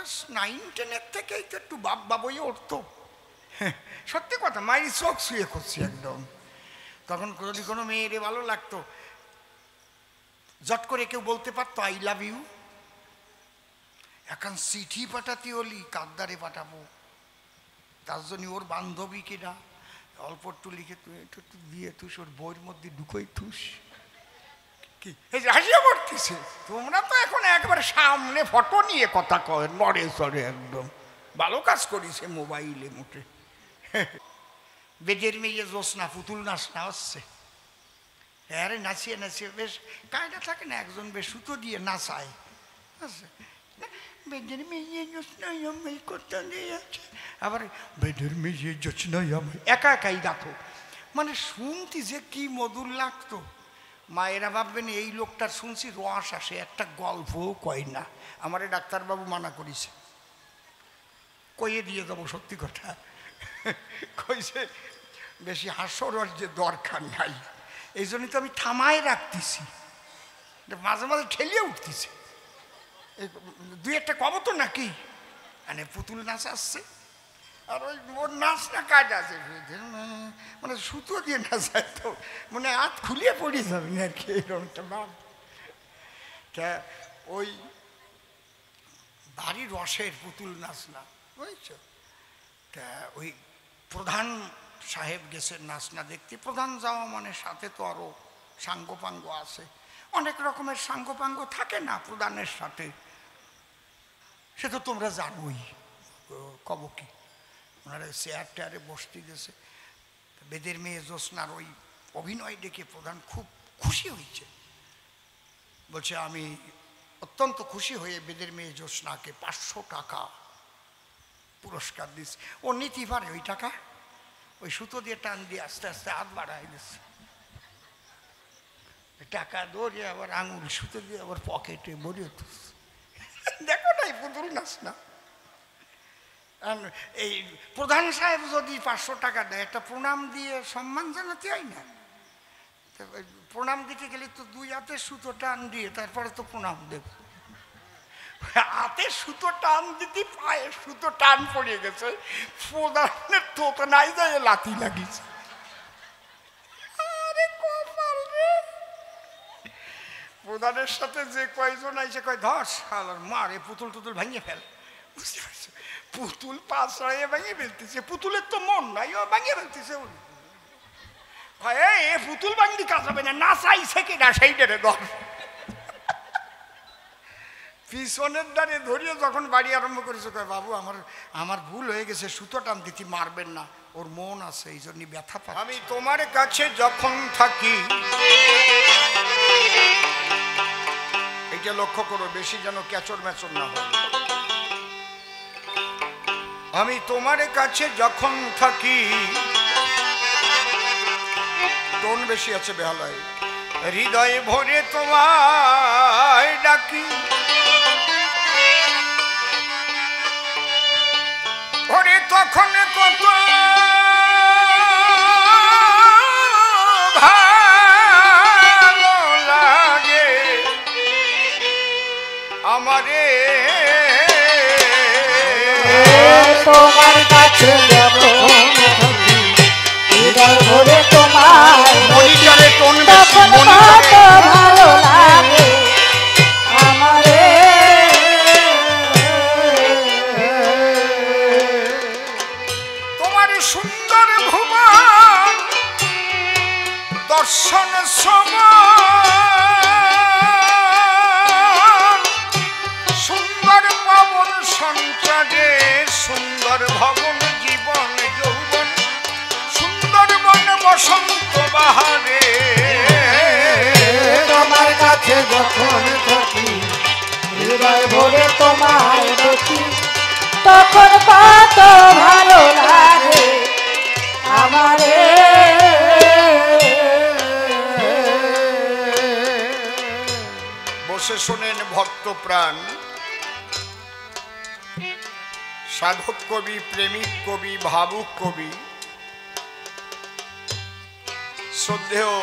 Class 9-10 থেকেই তো একটু বাপ বাবই উঠতো। সত্যি কথা, মায়ের চোখ শুয়ে করছি একদম। তখন যদি কোনো মেয়েরে ভালো লাগতো, জট করে কেউ বলতে পারতো আই লাভ ইউ। এখন চিঠি পাঠাতে হলি কাদ্দারে পাঠাবো, তার জন্য ওর বান্ধবীকে না অল্প একটু লিখে তুই একটু দিয়ে থুস, ওর বইয়ের মধ্যে ঢুকোই থুস। কি হাসিয়া পড়তেছে? তোমরা তো এখন একবার সামনে ফটো নিয়ে কথা কয়, নড়ে চড়ে একদম। ভালো কাজ করিছে মোবাইলে মোটে। বেদের মেয়ে জোৎস্না পুতুল নাচ না হচ্ছে, আরে নাচিয়ে নাচিয়ে বেশ কায়দা থাকে না, একজন বেশ সুতো দিয়ে নাচায়। আচ্ছা, বেদের মেয়ে জোৎস্নায় আমায় করতে দিয়েছে, আবার বেদের মেয়ে জোৎস্নায় আমায় একা একাই গাতো। মানে শুনতি যে কি মধুর লাগতো। মায়েরা ভাববেন এই লোকটার শুনছি রস আসে, একটা গল্পও কয় না। আমারে ডাক্তারবাবু মানা করেছে, কইয়ে দিয়ে দেবো সত্যি কথা। কইছে বেশি হাস্যরস যে দরকার নাই, এই জন্যই তো আমি থামায় রাখতেছি, মাঝে মাঝে ঠেলিয়ে উঠতেছে। দুই একটা কব তো নাকি, মানে পুতুল নাচ আসছে, আর ওই ওর নাচ না কাজ আছে, মানে সুতো দিয়ে নাচায় তো, মানে হাত খুলিয়ে পড়ে যাবে না আর কি, এরকমটা ভাব। তা ওই ভারী রসের পুতুল নাচ না, বুঝছ? তা ওই প্রধান সাহেব গেছে নাচ না দেখতে। প্রধান যাওয়া মানে সাথে তো আরও সাঙ্গপাঙ্গ আছে, অনেক রকমের সাঙ্গপাঙ্গ থাকে না প্রধানের সাথে, সে তো তোমরা জানোই। কব কি, ওনারা চেয়ার টেয়ারে বসতে গেছে। বেদের মেয়ে জ্যোৎস্নার ওই অভিনয় দেখে প্রধান খুব খুশি হয়েছে, বলছে আমি অত্যন্ত খুশি হয়ে বেদের মেয়ে জ্যোৎস্নাকে 500 টাকা পুরস্কার দিচ্ছে। ও নীতি পারে ওই টাকা, ওই সুতো দিয়ে টান দিয়ে আস্তে আস্তে হাত বাড়াই দিচ্ছে, টাকা ধরে আবার আঙুল সুতো দিয়ে আবার পকেটে ভরিয়ে তুলছে। দেখো না এই পুতুল নাচ না। এই প্রধান সাহেব যদি 500 টাকা দেয়, একটা প্রণাম দিয়ে সম্মান জানাতে হয় না? প্রণাম দিতে গেলে তো 2 হাতে সুতো টান দিয়ে তারপরে তো প্রণাম দেব। হাতে সুতো টান দিতে পায়ে সুতো টান পড়ে গেছে, প্রধানের তো নাই যায় লাথি লাগিয়েছে। আরে কপাল রে! প্রধানের সাথে যে কয়জন আইসে কয় ধস আর মারে পুতুল টুতুল ভাঙিয়ে ফেল। বুঝতে পারছো? পুতুল 5 ভেঙে ফেলতেছে, পুতুলের তো মন নাই, ও ভাঙিয়ে ফেলতেছে। এ পুতুল ভাঙলি কাজ হবে না, নাচাইছে কিনা সেইটারে ধর। পিছনের দ্বারে ধরিয়ে যখন বাড়ি আরম্ভ করেছে, কয় বাবু আমার ভুল হয়ে গেছে, সুতো টান দিতে মারবেন না, ওর মন আছে এই জন্য ব্যথা পায়। আমি তোমার কাছে যখন থাকি, এইটা লক্ষ্য করো বেশি যেন ক্যাচর ম্যাচর না হয়। আমি তোমার কাছে যখন থাকি, টোন বেশি আছে বেহালায়, হৃদয় ভরে তোমায় ডাকি, ওরে তখন কত ভালো লাগে আমারে তোমার কাছে যখন থাকি, হৃদয় ভরে তোমায় মনিটরে টোন বেশি, মনিটরে ভালো লাগে আমারে তোমার সুন্দর ভুবন দর্শন সমান, সুন্দর পবন সঞ্চারে সুন্দর ভবন জীবন যৌবন, সুন্দর বন বসন্ত বাহারে তোমার কাছে যখন থাকি, হৃদয় ভরে তোমায় দেখি, তখন কত ভালো লাগে আমারে বসে শোনেন ভক্ত প্রাণ, সাধক কবি, প্রেমিক কবি, ভাবুক কবি, শ্রদ্ধেয়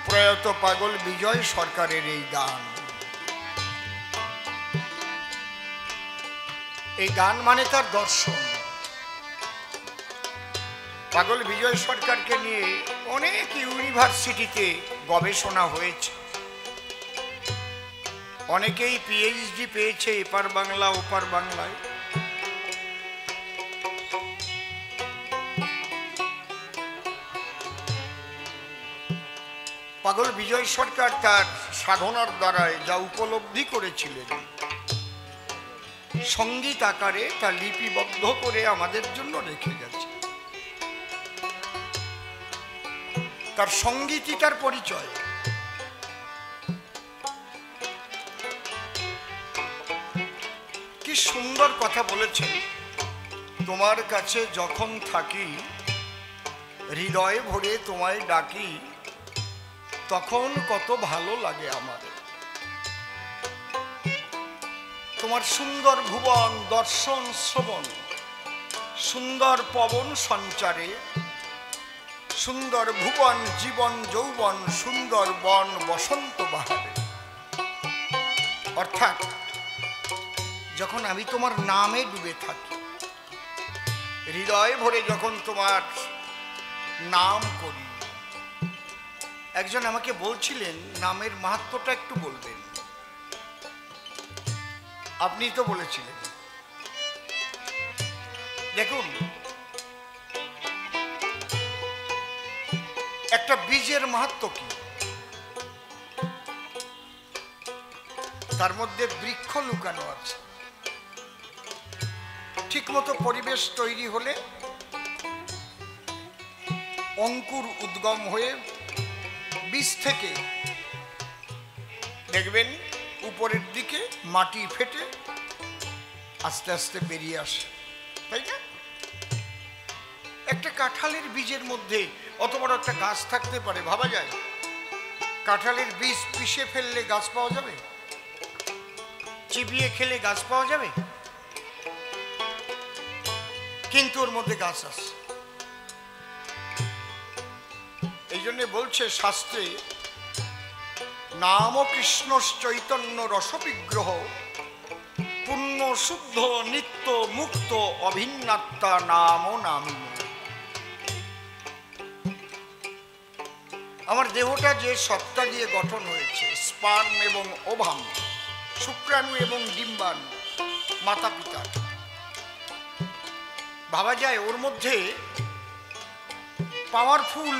প্রয়াত পাগল বিজয় সরকারের এই গান। এই গান মানে তার দর্শন। পাগল বিজয় সরকারকে নিয়ে অনেক ইউনিভার্সিটিতে গবেষণা হয়েছে, অনেকেই পিএইচডি পেয়েছে এপার বাংলা ওপার বাংলায়। পাগল বিজয় সরকার তার সাধনার দ্বারায় যা উপলব্ধি করেছিলেন সঙ্গীত আকারে তা লিপিবদ্ধ করে আমাদের জন্য রেখে গেছে। তার সঙ্গীতই তার পরিচয়। কি সুন্দর কথা বলেছেন, তোমার কাছে যখন থাকি হৃদয়ে ভরে তোমায় ডাকি, তখন কত ভালো লাগে আমার। তোমার সুন্দর ভুবন দর্শন শ্রবণ, সুন্দর পবন সঞ্চারে, সুন্দর ভুবন জীবন যৌবন, সুন্দর বন বসন্ত বাহারে। অর্থাৎ যখন আমি তোমার নামে ডুবে থাকি, হৃদয় ভরে যখন তোমার নাম করি। একজন আমাকে বলছিলেন নামের মাহাত্ম্যটা একটু বলবেন। আপনি তো বলেছিলেন। দেখুন, একটা বীজের মাহাত্ম্য কি? তার মধ্যে বৃক্ষ লুকানো আছে। ঠিকমতো পরিবেশ তৈরি হলে অঙ্কুর উদ্গম হয়ে বীজ থেকে দেখবেন উপরের দিকে মাটি ফেটে আস্তে আস্তে বেরিয়ে আসে, তাই না? একটা কাঁঠালের বীজের মধ্যে অত বড় একটা গাছ থাকতে পারে, ভাবা যায়? কাঁঠালের বীজ পিষে ফেললে গাছ পাওয়া যাবে? চিবিয়ে খেলে গাছ পাওয়া যাবে? কিন্তু ওর মধ্যে গাছ আছে। এই জন্য বলছে শাস্ত্রে, নাম কৃষ্ণ চৈতন্য রসবিগ্রহ, পূর্ণ শুদ্ধ নিত্য মুক্ত অভিন্নাত্মা নাম নামিনী। আমার দেহটা যে সত্তা দিয়ে গঠন হয়েছে, স্পার্ম এবং ওভাম, শুক্রাণু এবং ডিম্বাণু, মাতা পিতা, ভাবা যায় ওর মধ্যে পাওয়ারফুল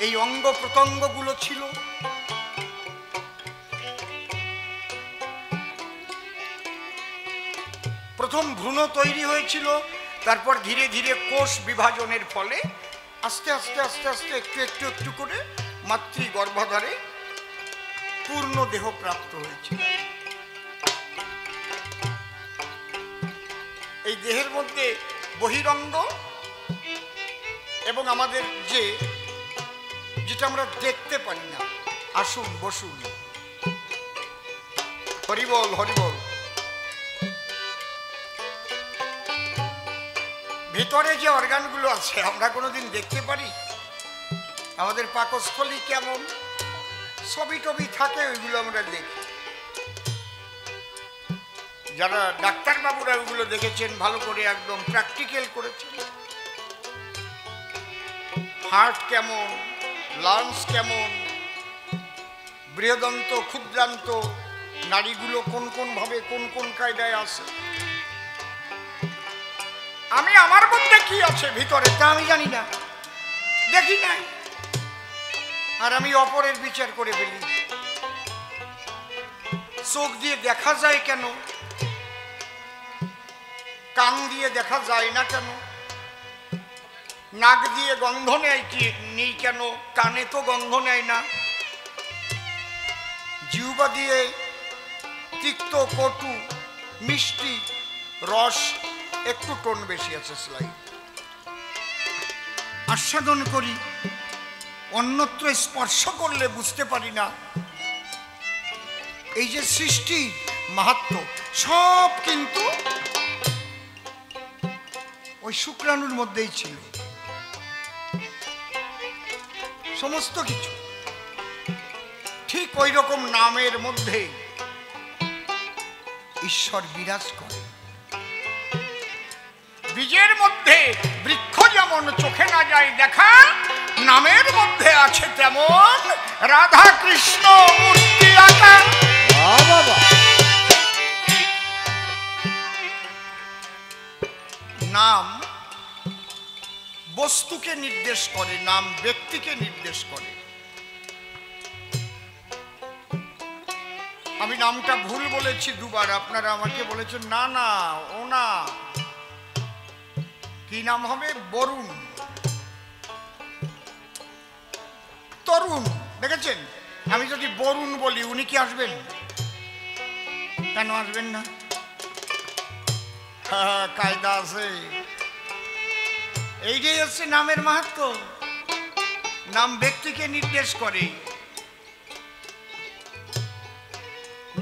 এই অঙ্গ প্রত্যঙ্গগুলো ছিল। প্রথম ভ্রূণ তৈরি হয়েছিল, তারপর ধীরে ধীরে কোষ বিভাজনের ফলে আস্তে আস্তে আস্তে আস্তে একটু একটু একটু করে মাতৃ গর্ভাধারে পূর্ণ দেহ প্রাপ্ত হয়েছিল। এই দেহের মধ্যে বহিরঙ্গ এবং আমাদের যেটা আমরা দেখতে পারি না, আসুন বসুন, হরিবল হরিবল। ভিতরে যে অর্গানগুলো আছে আমরা কোনোদিন দেখতে পারি? আমাদের পাকস্থলী কেমন, ছবি টবি থাকে, ওইগুলো আমরা দেখি। যারা ডাক্তারবাবুরা ওইগুলো দেখেছেন, ভালো করে একদম প্র্যাকটিক্যাল করেছেন। হার্ট কেমন, লাংস কেমন, বৃহদন্ত ক্ষুদ্রান্ত নাড়িগুলো কোন কোন ভাবে কোন কোন কায়দায় আছে। আমি আমার মধ্যে কি আছে ভিতরে তা আমি জানি না, দেখি নাই, আর আমি অপরের বিচার করে ফেলি। চোখ দিয়ে দেখা যায় কেন, কান দিয়ে দেখা যায় না কেন, নাক দিয়ে গন্ধ নেই কেন, কানে তো গন্ধ নেয় না, জিহ্বা দিয়ে তিক্ত কটু মিষ্টি রস একটু টোন বেশি আছে স্লাইড আস্বাদন করি, অন্যত্র স্পর্শ করলে বুঝতে পারি না। এই যে সৃষ্টি মাহাত্ম্য সব কিন্তু ওই শুক্রাণুর মধ্যেই ছিল, সমস্ত কিছু। ঠিক ওই রকম নামের মধ্যে ঈশ্বর বিরাজ করে। বীজের মধ্যে বৃক্ষ যেমন চোখে না যায় দেখা, নামের মধ্যে আছে তেমন রাধা কৃষ্ণ মূর্তি আঁকা। নাম বস্তুকে নির্দেশ করে, নাম ব্যক্তিকে নির্দেশ করে। আমি নামটা ভুল বলেছি দুবার, আপনারা আমাকে বলেছেন না না ও না, কি নাম হবে? বরুণ, তরুণ। দেখেছেন, আমি যদি বরুণ বলি উনি কি আসবেন? কেন আসবেন না? কায়দা আছে। এইটাই হচ্ছে নামের মাহাত্ম্য। নাম ব্যক্তিকে নির্দেশ করে,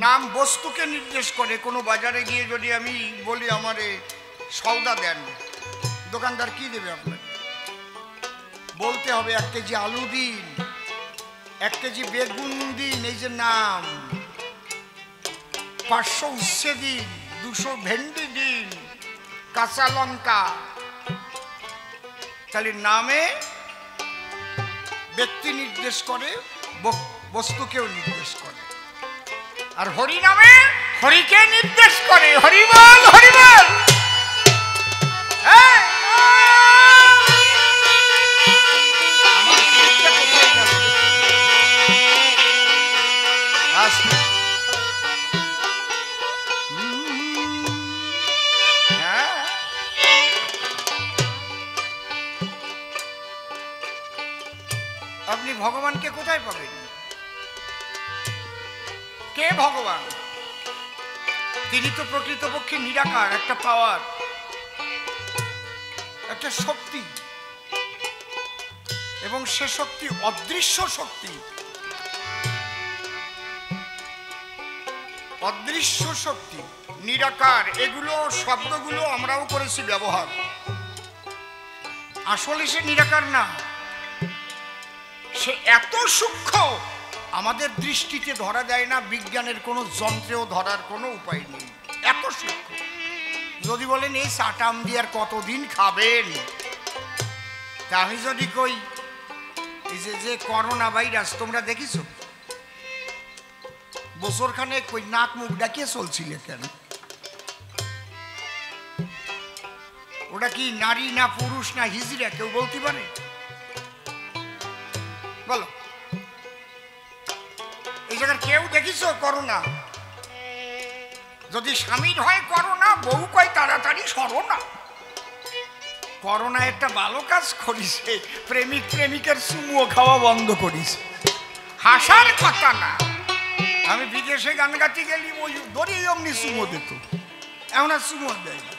নাম বস্তুকে নির্দেশ করে। কোনো বাজারে গিয়ে যদি আমি বলি আমারে সওদা দেন, দোকানদার কি দেবে আপনাকে? বলতে হবে 1 কেজি আলু দিন, 1 কেজি বেগুন দিন, এই যে নাম। 500 উচ্ছে দিন, 200 ভেন্ডি দিন, কাঁচা লঙ্কা। তাহলে নামে ব্যক্তি নির্দেশ করে, বস্তুকেও নির্দেশ করে। আর হরি নামে হরিকে নির্দেশ করে। হরিবল হরিবল। আপনি ভগবানকে কোথায় পাবেন? কে ভগবান? তিনি তো প্রকৃতপক্ষে নিরাকার, একটা পাওয়ার, একটা শক্তি, এবং সে শক্তি অদৃশ্য শক্তি। অদৃশ্য শক্তি, নিরাকার, এগুলো শব্দগুলো আমরাও করেছি ব্যবহার। আসলে সে নিরাকার না, সে এত সূক্ষ্ম আমাদের দৃষ্টিতে ধরা যায় না, বিজ্ঞানের কোনো যন্ত্রেও ধরার কোনো উপায় নেই, এত সূক্ষ্ম। যদি বলেন এই চাটাম দিয়ে আর কতদিন খাবেন, তা আমি যদি কই এই যে করোনা ভাইরাস তোমরা দেখিস, বছরখানে কই নাক মুখ ডাকিয়ে চলছিল কেন? ওটা কি নারী না পুরুষ না হিজড়া কেউ বলতে পারে? বলো, এই জায়গার কেউ দেখিস করোনা? যদি স্বামীর হয় করোনা, বউ কয় তাড়াতাড়ি সরো না। করোনা একটা ভালো কাজ করিছে, প্রেমিক প্রেমিকের চুমুও খাওয়া বন্ধ করিছে। হাসার কথা না, আমি বিদেশে গান গাইতে গেলি ওই ধরে অমনি চুমো দিত, এমন আর চুমো দেয় না।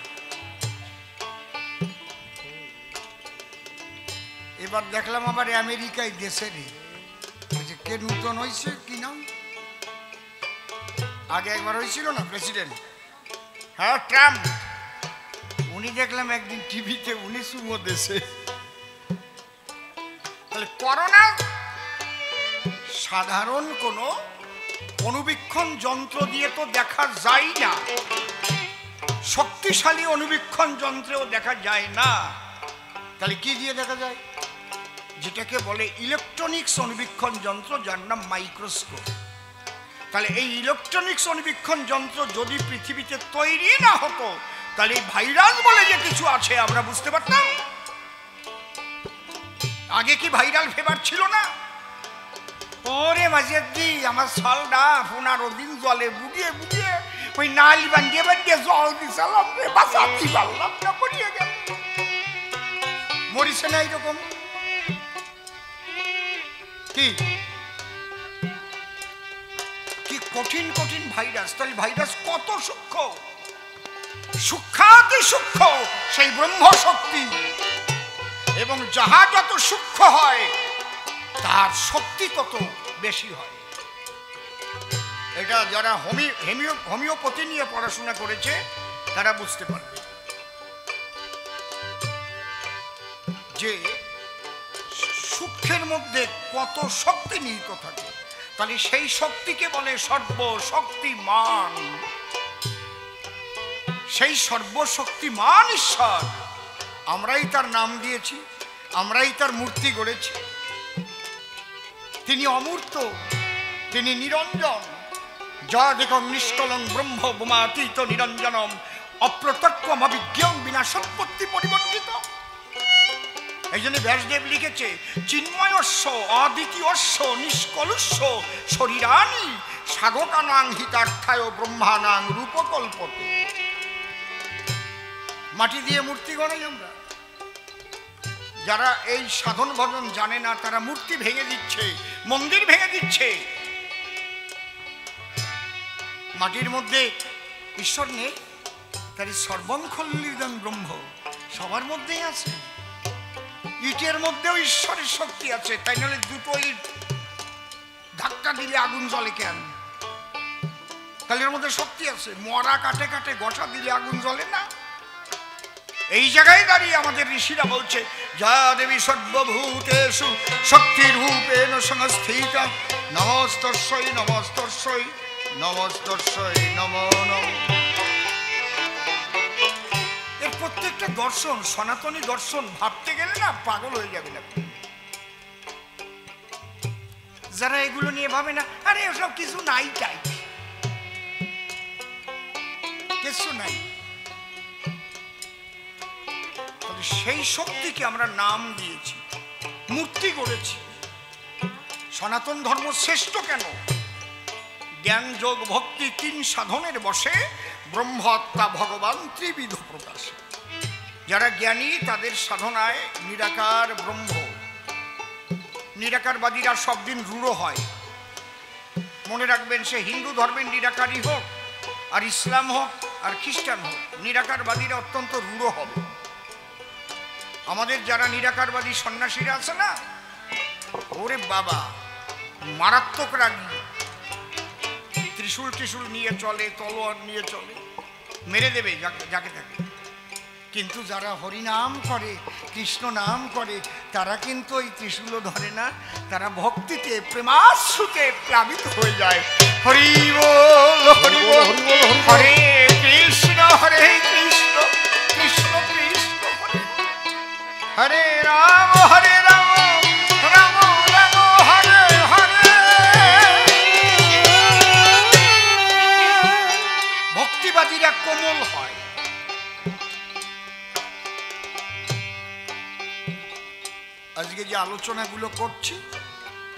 এবার দেখলাম আবার আমেরিকায় দেশেরই কে নূতন হয়েছে, কি নাম? আগে একবার হয়েছিল না প্রেসিডেন্ট, হ্যাঁ ট্রাম্প। উনি দেখলাম একদিন টিভিতে উনি চুমো দেশে। তাহলে করোনা সাধারণ কোনো অনুবীক্ষণ যন্ত্র দিয়ে তো দেখা যায় না, শক্তিশালী অনুবীক্ষণ যন্ত্রেও দেখা যায় না। তাহলে কি দিয়ে দেখা যায়? যেটাকে বলে ইলেকট্রনিক্স অনুবীক্ষণ যন্ত্র, যার নাম মাইক্রোস্কোপ। তাহলে এই ইলেকট্রনিক্স অনুবীক্ষণ যন্ত্র যদি পৃথিবীতে তৈরি না হতো, তাহলে এই ভাইরাস বলে যে কিছু আছে আমরা বুঝতে পারতাম? আগে কি ভাইরাল ফিভার ছিল না? ওরে মাঝেদি আমার সালডা 15 দিন জলে বুড়িয়ে বুড়িয়ে ওই নালি বান্ধিয়ে বান্ধিয়ে জল দিছিলাম, বাঁচাতে পারলাম না, পড়িয়ে গেল। মরিছে না এইরকম? কি কি কঠিন কঠিন ভাইরাস। তাহলে ভাইরাস কত সূক্ষ্ম, সূক্ষ্মাতি সূক্ষ্ম সেই ব্রহ্ম শক্তি। এবং যাহা যত সূক্ষ্ম হয় তার শক্তি তত বেশি হয়। এটা যারা হোমিওপ্যাথি নিয়ে পড়াশোনা করেছে তারা বুঝতে পারবে যে সূক্ষ্মের মধ্যে কত শক্তি নিহিত থাকে। তাহলে সেই শক্তিকে বলে সর্বশক্তিমান। সেই সর্বশক্তিমান ঈশ্বর আমরাই তার নাম দিয়েছি, আমরাই তার মূর্তি গড়েছি। তিনি অমূর্ত, তিনি নিরঞ্জন। যদেকং নিষ্কলং ব্রহ্ম বোমাতীত নিরঞ্জনম অপ্রত্যক্ষম অবিজ্ঞং বিনা সম্পত্তি পরিবর্তিত। এই জন্য ব্যাসদেব লিখেছে, চিন্ময়স্য অদ্বিতীয়স্য নিষ্কলুস্য শরীরানি সাধকানাং হিতার্থায় ব্রহ্মানাং রূপকল্পতে। মাটি দিয়ে মূর্তি গড়াই আমরা। যারা এই সাধন ভজন জানে না তারা মূর্তি ভেঙে দিচ্ছে, মন্দির ভেঙে দিচ্ছে। মাটির মধ্যে ঈশ্বর নেই, তার সর্বং খল্লিদং ব্রহ্ম সবার মধ্যেই আছে। ইটের মধ্যেও ঈশ্বরের শক্তি আছে, তাই নাহলে দুটো ইট ধাক্কা দিলে আগুন জ্বলে কেন? তাহলে এর মধ্যে শক্তি আছে। মরা কাটে কাটে গসা দিলে আগুন জ্বলে না। এই জায়গায় দাঁড়িয়ে আমাদের ঋষিরা বলছে, যা দেবী সর্বভূতেষু শক্তিরূপেণ সংস্থিতা নমস্তস্যৈ নমস্তস্যৈ নমস্তস্যৈ নমো নমঃ। এর প্রত্যেকটা দর্শন সনাতনী দর্শন, ভাবতে গেলে না পাগল হয়ে যাবেন আপনি। যারা এগুলো নিয়ে ভাবে না, আরে ওসব কিছু নাই, চাই কিছু নাই। সেই শক্তিকে আমরা নাম দিয়েছি, মূর্তি গড়েছি। সনাতন ধর্ম শ্রেষ্ঠ কেন? জ্ঞান যোগ ভক্তি তিন সাধনের বসে ব্রহ্মহত্যা ভগবান ত্রিবিধ প্রকাশ। যারা জ্ঞানী তাদের সাধনায় নিরাকার ব্রহ্ম। নিরাকারবাদীরা সব দিন রূঢ় হয়। মনে রাখবেন, সে হিন্দু ধর্মের নিরাকারই হোক, আর ইসলাম হোক, আর খ্রিস্টান হোক, নিরাকারবাদীরা অত্যন্ত রূঢ় হবে। আমাদের যারা নিরাকারবাদী সন্ন্যাসীরা আছে না, ওরে বাবা মারাত্মক রাগী। ত্রিশূল ত্রিশূল নিয়ে চলে, তলোয়ার নিয়ে চলে, মেরে দেবে যাকে থাকে। কিন্তু যারা হরিনাম করে, কৃষ্ণ নাম করে, তারা কিন্তু ওই ত্রিশূলও ধরে না। তারা ভক্তিতে প্রেমাশ্রুতে প্লাবিত হয়ে যায়। হরি বল হরি বল হরে কৃষ্ণ হরে কৃষ্ণ কৃষ্ণ কৃষ্ণ হরে রাম হরে রাম রাম রাম হরে হরে। ভক্তিবাদীরা কোমল হয়। আজকে যে আলোচনাগুলো করছি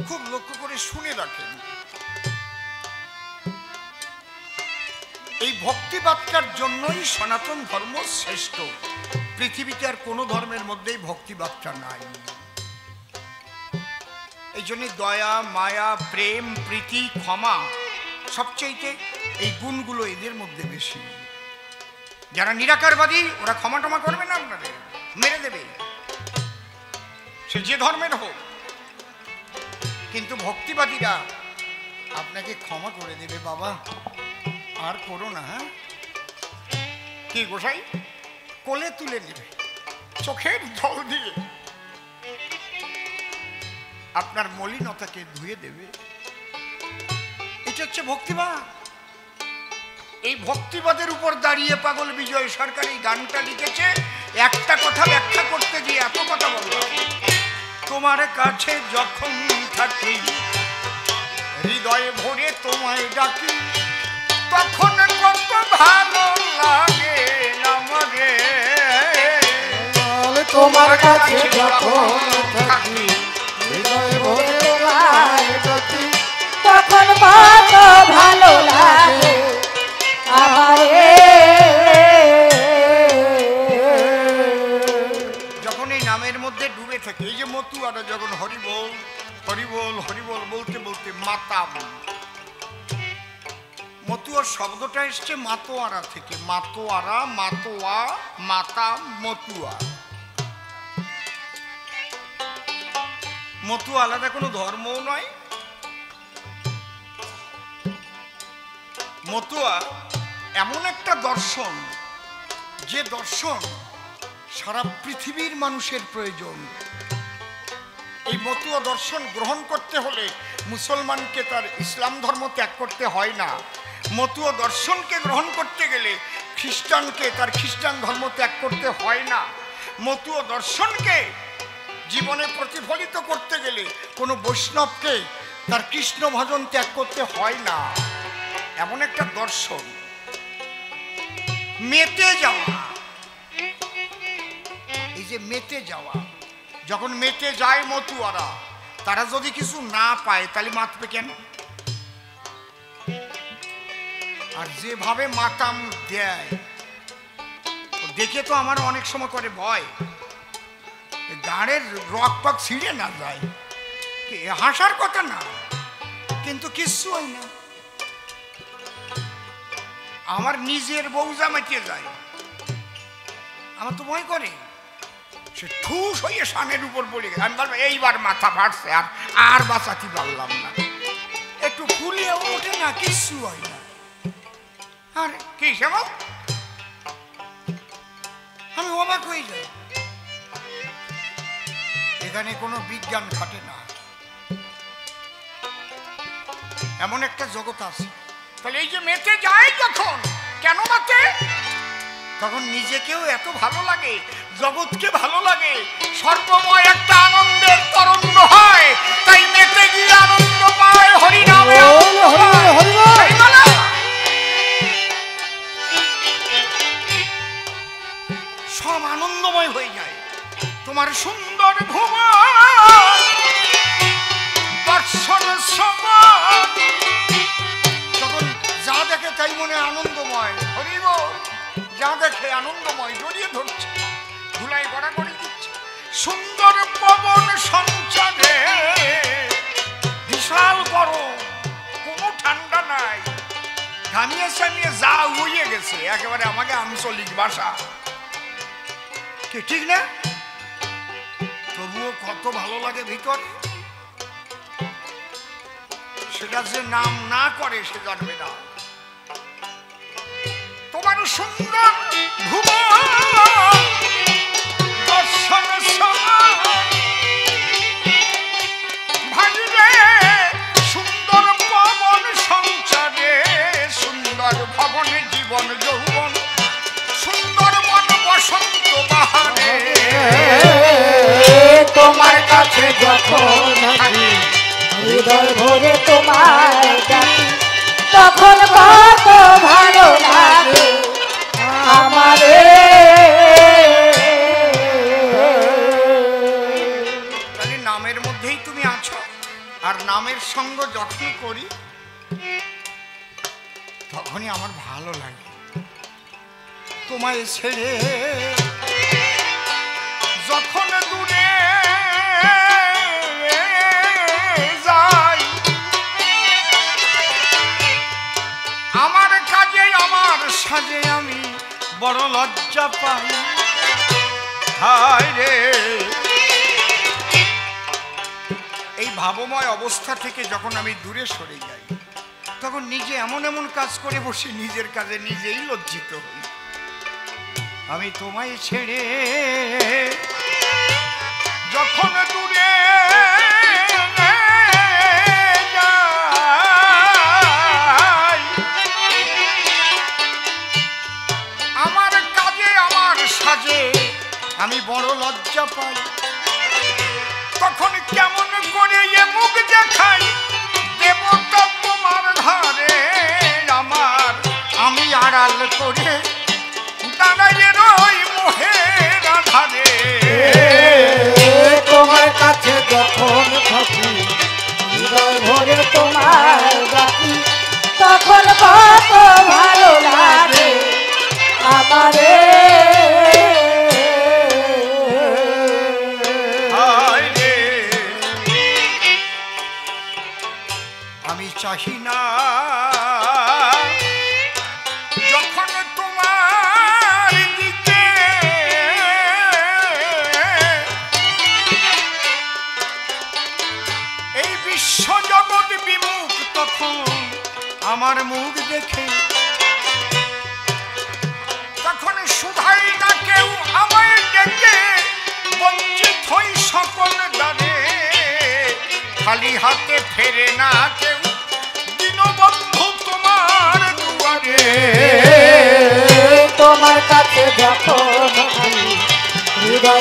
খুব লক্ষ্য করে শুনে রাখেন। এই ভক্তিবাদটার জন্যই সনাতন ধর্ম শ্রেষ্ঠ। পৃথিবীতে আর কোনো ধর্মের মধ্যেই ভক্তিবাদটা নাই। এই জন্য দয়া, মায়া, প্রেম, প্রীতি, ক্ষমা সবচেয়ে এই গুণগুলো এদের মধ্যে বেশি। যারা নিরাকারবাদী ওরা ক্ষমা টমা করবে না, আপনাদের মেরে দেবে, সে যে ধর্মের হোক। কিন্তু ভক্তিবাদীরা আপনাকে ক্ষমা করে দেবে, বাবা আর করো না। কি গোসাই কোলে তুলে নেবে, চোখের জল দিয়ে আপনার মলিনতাকে ধুয়ে দেবে। এটা হচ্ছে ভক্তিবাদ। এই ভক্তিবাদের উপর দাঁড়িয়ে পাগল বিজয় সরকার এই গানটা লিখেছে। একটা কথা ব্যাখ্যা করতে গিয়ে এত কথা বললাম। তোমার কাছে যখন থাকি, হৃদয়ে ভরে তোমায় ডাকি, তখন কত ভালো লাগে আমারে। তোমার কাছে যখন থাকি, হৃদয়ে ভরে তোমায় ডাকি, তখন কত ভালো লাগে আমারে। যখন এই নামের মধ্যে ডুবে থাকে, এই যে মতুয়ারা যখন হরি বল হরি বল হরি বল বলতে বলতে মাতাম। মতুয়া শব্দটা এসছে মাতোয়ারা থেকে। মাতোয়ারা, মাতোয়া, মাতাম, মতুয়া। মতুয়া আলাদা কোনো ধর্মও নয়। মতুয়া এমন একটা দর্শন, যে দর্শন সারা পৃথিবীর মানুষের প্রয়োজন। এই মতুয়া দর্শন গ্রহণ করতে হলে মুসলমানকে তার ইসলাম ধর্ম ত্যাগ করতে হয় না। মতুয়া দর্শনকে গ্রহণ করতে গেলে খ্রিস্টানকে তার খ্রিস্টান ধর্ম ত্যাগ করতে হয় না। মতুয় দর্শনকে জীবনে প্রতিফলিত করতে গেলে কোনো বৈষ্ণবকে তার কৃষ্ণ ভজন ত্যাগ করতে হয় না। এমন একটা দর্শন মেতে যাওয়া, এই যে মেতে যাওয়া, যখন মেতে যায় মতুয়ারা, তারা যদি কিছু না পায় তাহলে মাতবে কেন? আর যেভাবে মাতাম দেয় দেখে তো আমার অনেক সময় করে ভয়, গাড়ের রক পাক ছিঁড়ে না যায়, হাসার কথা না, কিন্তু কিচ্ছু হয় না। আমার নিজের বউ জামাইতে যায়, আমার তো ভয় করে, সে ঠুস হয়ে সানের উপর পড়ে গেছে। আমি বলবো এইবার মাথা ফাটছে, আর বাঁচাতে পারলাম না, একটু ফুলিয়ে ওঠে না, কিচ্ছু হয় না। আর কি সেবা, আমি অবাক হয়ে যাই। এখানে কোনো বিজ্ঞান খাটে না, এমন একটা জগৎ আছে। তাহলে এই যে মেতে যায় যখন, কেন মাতে? তখন নিজেকেও এত ভালো লাগে, জগৎকে ভালো লাগে, সর্বময় একটা আনন্দের তরঙ্গ হয়, তাই মেতে গিয়ে আনন্দ পায় হরিনামে। সব আনন্দময় হয়ে যায়। তোমার সুন্দর ভুবন দর্শন সমান, যখন যা দেখে তাই মনে আনন্দময়, হরিব যা দেখে আনন্দময়, জড়িয়ে ধরছে, ধুলাই গড়াগড়ি দিচ্ছে। সুন্দর পবন সঞ্চারে, বিশাল গরম, কোনো ঠান্ডা নাই, ঘামিয়ে সামিয়ে যা হয়ে গেছে, একেবারে আমাকে আঞ্চলিক ভাষা, ঠিক না? তবুও কত ভালো লাগে ভিতরে, সেটা যে নাম না করে সে জানবে না। তোমার সুন্দর ভুবন দর্শন সমান, ভাঙিলে সুন্দর পবন সঞ্চারে, সুন্দর ভবনে জীবন যৌবন, সুন্দর মন বসন্ত বাহারে। তোমার কাছে যখন থাকি, হৃদয় ভরে তোমার ডাকি, তখন কত ভালো লাগে আমারে। তাহলে নামের মধ্যেই তুমি আছো, আর নামের সঙ্গ যখন করি তখনই আমার ভালো লাগে। তোমায় ছেড়ে যখন দূরে যাই, আমার কাজে আমার সাজে আমি বড় লজ্জা পাই। হায় রে, এই ভাবময় অবস্থা থেকে যখন আমি দূরে সরে যাই, তখন নিজে এমন এমন কাজ করে বসে নিজের কাজে নিজেই লজ্জিত হই। আমি তোমায় ছেড়ে যখন দূরে যাই, আমার কাজে আমার সাজে আমি বড় লজ্জা পাই। তখন কেমন করে এ মুখ দেখাই, দেবতা তোমার ধারে আমার, আমি আড়াল করে দাঁড়াইয়ে রই মোহের আধারে। তোমার কাছে যখন থাকি, হৃদয় ভরে তোমার ডাকি, তখন কত ভালো লাগে আমারে। আমি চাহি না যখন তোমার দিকে এই বিশ্ব জগৎ বিমুখ, তখন আমার মুখ দেখে, তখন শুধাই না কেউ আমায় ডেকে, বঞ্চিত হই সকল দ্বারে, খালি হাতে ফেরে না কেউ দীনবন্ধু তোমার দুয়ারে। তোমার কাছে যখন থাকি, হৃদয়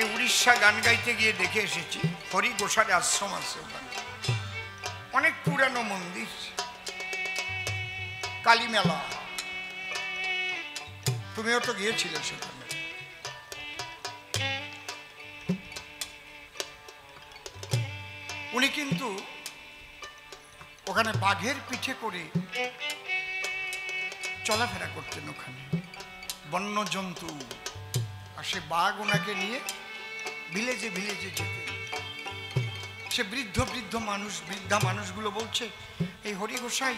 আমি উড়িষ্যা গান গাইতে গিয়ে দেখে এসেছি, হরি গোসার আশ্রম আছে ওখানে, অনেক পুরানো মন্দির, কালী মেলা, তুমিও তো গিয়েছিলে সেখানে। উনি কিন্তু ওখানে বাঘের পিঠে করে চলাফেরা করতেন, ওখানে বন্য জন্তু, আর সে বাঘ ওনাকে নিয়ে ভিলেজে ভিলেজে যেতেন। সে বৃদ্ধ মানুষ, বৃদ্ধা মানুষগুলো বলছে এই হরি গোসাই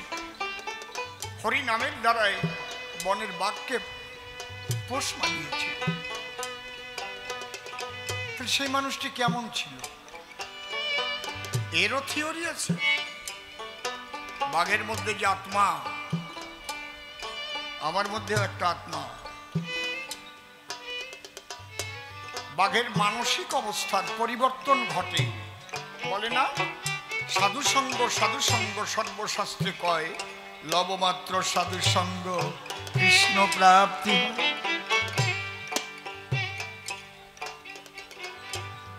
হরি নামের দ্বারাই বনের বাঘকে পোষ মানিয়েছে। সেই মানুষটি কেমন ছিল? এরও থিওরি আছে, বাঘের মধ্যে যে আত্মা, আমার মধ্যেও একটা আত্মা। বাঘের মানসিক অবস্থার পরিবর্তন ঘটে, বলে না সাধু সঙ্গ সর্বশাস্ত্রে কয়, লবমাত্র সাধু সঙ্গ কৃষ্ণ প্রাপ্তি।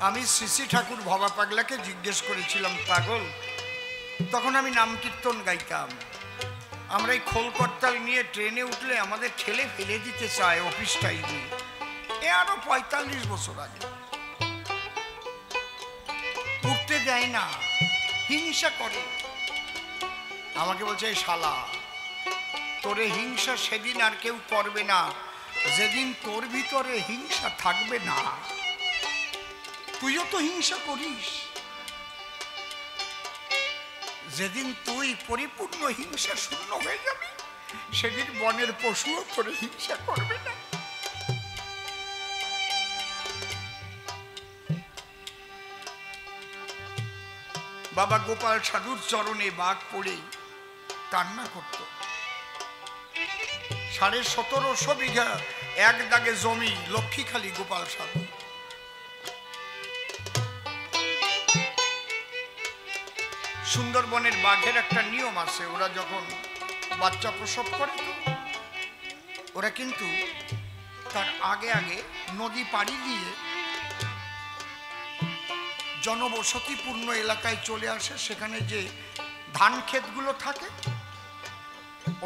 আমি শ্রী ঠাকুর ভবা পাগলাকে জিজ্ঞেস করেছিলাম, পাগল তখন আমি নাম কীর্তন গাইতাম, আমরা এই খোল করতাল নিয়ে ট্রেনে উঠলে আমাদের ঠেলে ফেলে দিতে চায় অফিস টাইমে, এ আরো 45 বছর আগে, উঠতে দেয় না, হিংসা করে। আমাকে বলছে এই শালা, তোরে হিংসা সেদিন আর কেউ করবে না যেদিন তোর ভিতরে হিংসা থাকবে না। তুইও তো হিংসা করিস, যেদিন তুই পরিপূর্ণ হিংসা শূন্য হয়ে যাবে সেদিন বনের পশুও তোরে হিংসা করবে না। বাবা গোপাল সাধুর চরণে বাঘ পড়ে কান্না করত। 1750 বিঘা এক দাগে জমি লক্ষ্মীখালি গোপাল সাধু। সুন্দরবনের বাঘের একটা নিয়ম আছে, ওরা যখন বাচ্চা প্রসব করে তো ওরা কিন্তু তার আগে আগে নদী পাড়ি দিয়ে জনবসতিপূর্ণ এলাকায় চলে আসে। সেখানে যে ধান ক্ষেতগুলো থাকে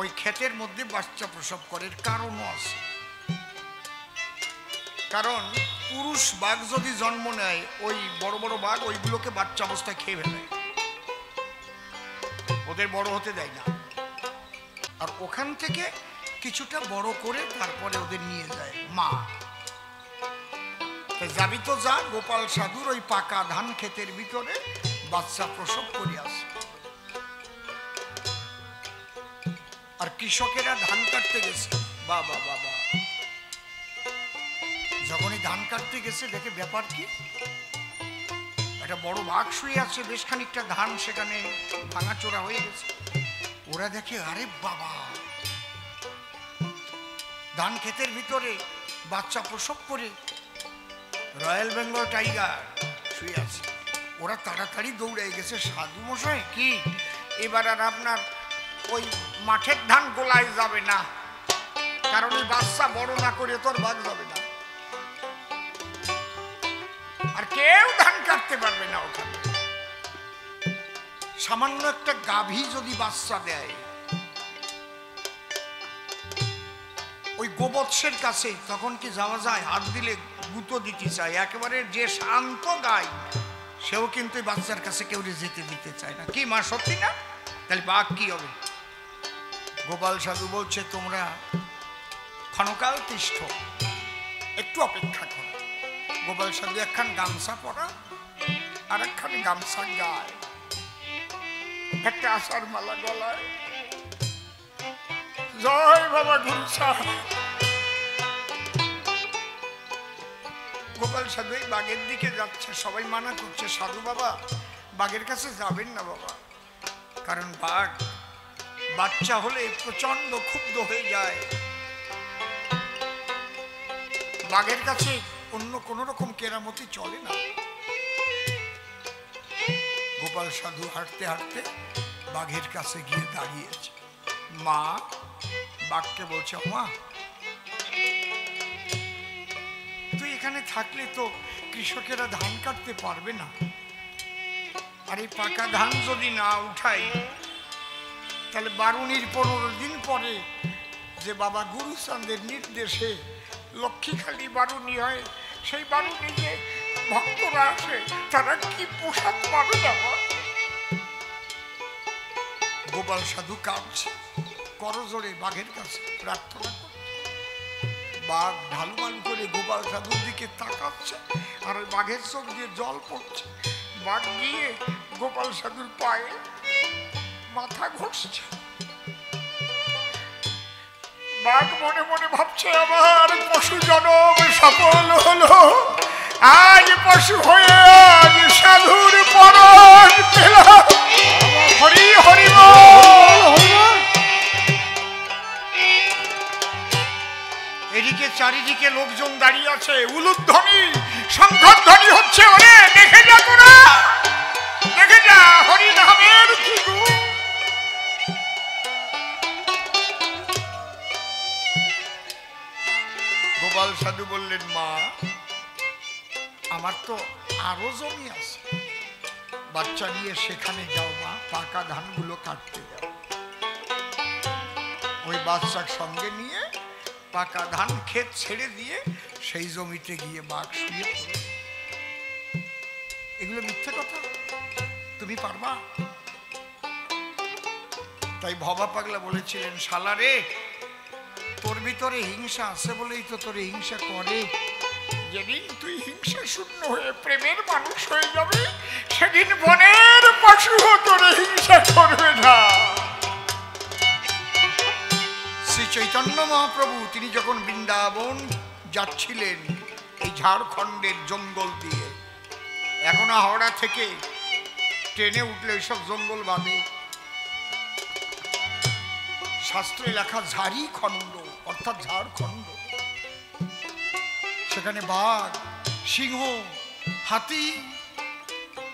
ওই ক্ষেতের মধ্যে বাচ্চা প্রসব করে। কারণও আছে, কারণ পুরুষ বাঘ যদি জন্ম নেয় ওই বড় বড় বাঘ ওইগুলোকে বাচ্চা অবস্থায় খেয়ে ফেলে, ওদের বড় হতে দেয় না, আর ওখান থেকে কিছুটা বড় করে তারপরে ওদের নিয়ে যায় মা। যাবি তো যা, গোপাল সাধুর ওই পাকা ধান ক্ষেতের ভিতরে বাচ্চা প্রসব করে আসে। আর কৃষকেরা ধান কাটতে গেছে, বাবা বাবা, যখনই ধান কাটতে গেছে দেখে ব্যাপার কি, একটা বড় বাঘ শুয়ে আছে, বেশ খানিকটা ধান সেখানে ভাঙাচোরা হয়ে গেছে। ওরা দেখে আরে বাবা, ধান ক্ষেতের ভিতরে বাচ্চা প্রসব করে রয়্যাল বেঙ্গল টাইগার শুয়ে আছে। ওরা তাড়াতাড়ি দৌড়ে গেছে, সাধু মশাই কি এবার আর আপনার ওই মাঠের ধান গোলায় যাবে না, কারণ ওই বাচ্চা বড় না করে তোর বাঘ যাবে না, আর কেউ ধান কাটতে পারবে না ওখানে। সামান্য একটা গাভী যদি বাচ্চা দেয় ওই গোবৎসের কাছে, তখন কি যাওয়া যায়? হাত দিলে গুঁতো দিতে চায়। একেবারে যে শান্ত গায় সেও কিন্তু বাচ্চার কাছে কেউ যেতে দিতে চায় না। কি মা, সত্যি না? তাহলে বাঘ কি হবে? গোপাল সাধু বলছে তোমরা ক্ষণকাল তিষ্ঠ, একটু অপেক্ষা করো। গোপাল সাধু একখান গামছা পরা আর একখান গামছা গায়ে, একটা আশার মালা গলায়, জয় বাবা গুরু সাহেব। গোপাল সাধু এই বাঘের দিকে যাচ্ছে, সবাই মানা করছে সাধু বাবা বাঘের কাছে যাবেন না বাবা, কারণ বাঘ বাচ্চা হলে প্রচন্ড ক্ষুব্ধ হয়ে যায়, বাঘের কাছে অন্য কোন রকম কেরামতি চলে না। গোপাল সাধু হাঁটতে হাঁটতে বাঘের কাছে গিয়ে দাঁড়িয়েছে। মা বাঘকে বলছে, মা তুই এখানে থাকলে তো কৃষকেরা ধান কাটতে পারবে না। আর এই পাকা ধান যদি না উঠাই তাহলে বারুনির 15 দিন পরে যে বাবা গুরুচাঁদের নির্দেশে লক্ষ্মীখালি বারুনি হয়, সেই বারুনি যে ভক্তরা আসে তারা কি প্রসাদ পাবে না। গোপাল সাধু কাঁদছে, করজোড়ে বাঘের কাছে প্রার্থনা করছে। বাঘ ঢালুমাল করে গোপাল সাধুর দিকে তাকাচ্ছে, আর ওই বাঘের চোখ দিয়ে জল পড়ছে। বাঘ গিয়ে গোপাল সাধুর পায়ে মাথা ঘষছে। বাঘ মনে মনে ভাবছে, আমার পশু জনম সফল হলো, আজ পশু হয়ে আজ সাধুর পরশ পেলাম। হরি হরি বল। এদিকে চারিদিকে লোকজন দাঁড়িয়ে আছে, উলুধ্বনি শঙ্খধ্বনি হচ্ছে। ওরে দেখে যা, তোরা দেখে যা, হরি নামের কি গো। গোপাল সাধু বললেন, মা আমার তো আরো জমি আছে, বাচ্চা নিয়ে সেখানে যাও মা, পাকা ধানগুলো কাটতে যাও। ওই বাচ্চার সঙ্গে নিয়ে পাকা ধান ক্ষেত ছেড়ে দিয়ে সেই জমিতে গিয়ে বাঘ শুয়ে পড়ে। এগুলো মিথ্যে কথা, তুমি পারবা? তাই ভবা পাগলা বলেছিলেন, শালা রে তোর ভিতরে হিংসা আছে বলেই তো তোর হিংসা করে। যেদিন তুই হিংসা শূন্য হয়ে প্রেমের মানুষ হয়ে যাবে, সেদিন বনের পশু তোর হিংসা করবে না। শ্রী চৈতন্য মহাপ্রভু তিনি যখন বৃন্দাবন যাচ্ছিলেন এই ঝাড়খণ্ডের জঙ্গল দিয়ে, এখনো হাওড়া থেকে ট্রেনে উঠলে ওইসব জঙ্গল বাঁধে, শাস্ত্রে লেখা ঝাড়ি খণ্ড অর্থাৎ ঝাড়খণ্ড, সেখানে বাঘ, সিংহ, হাতি,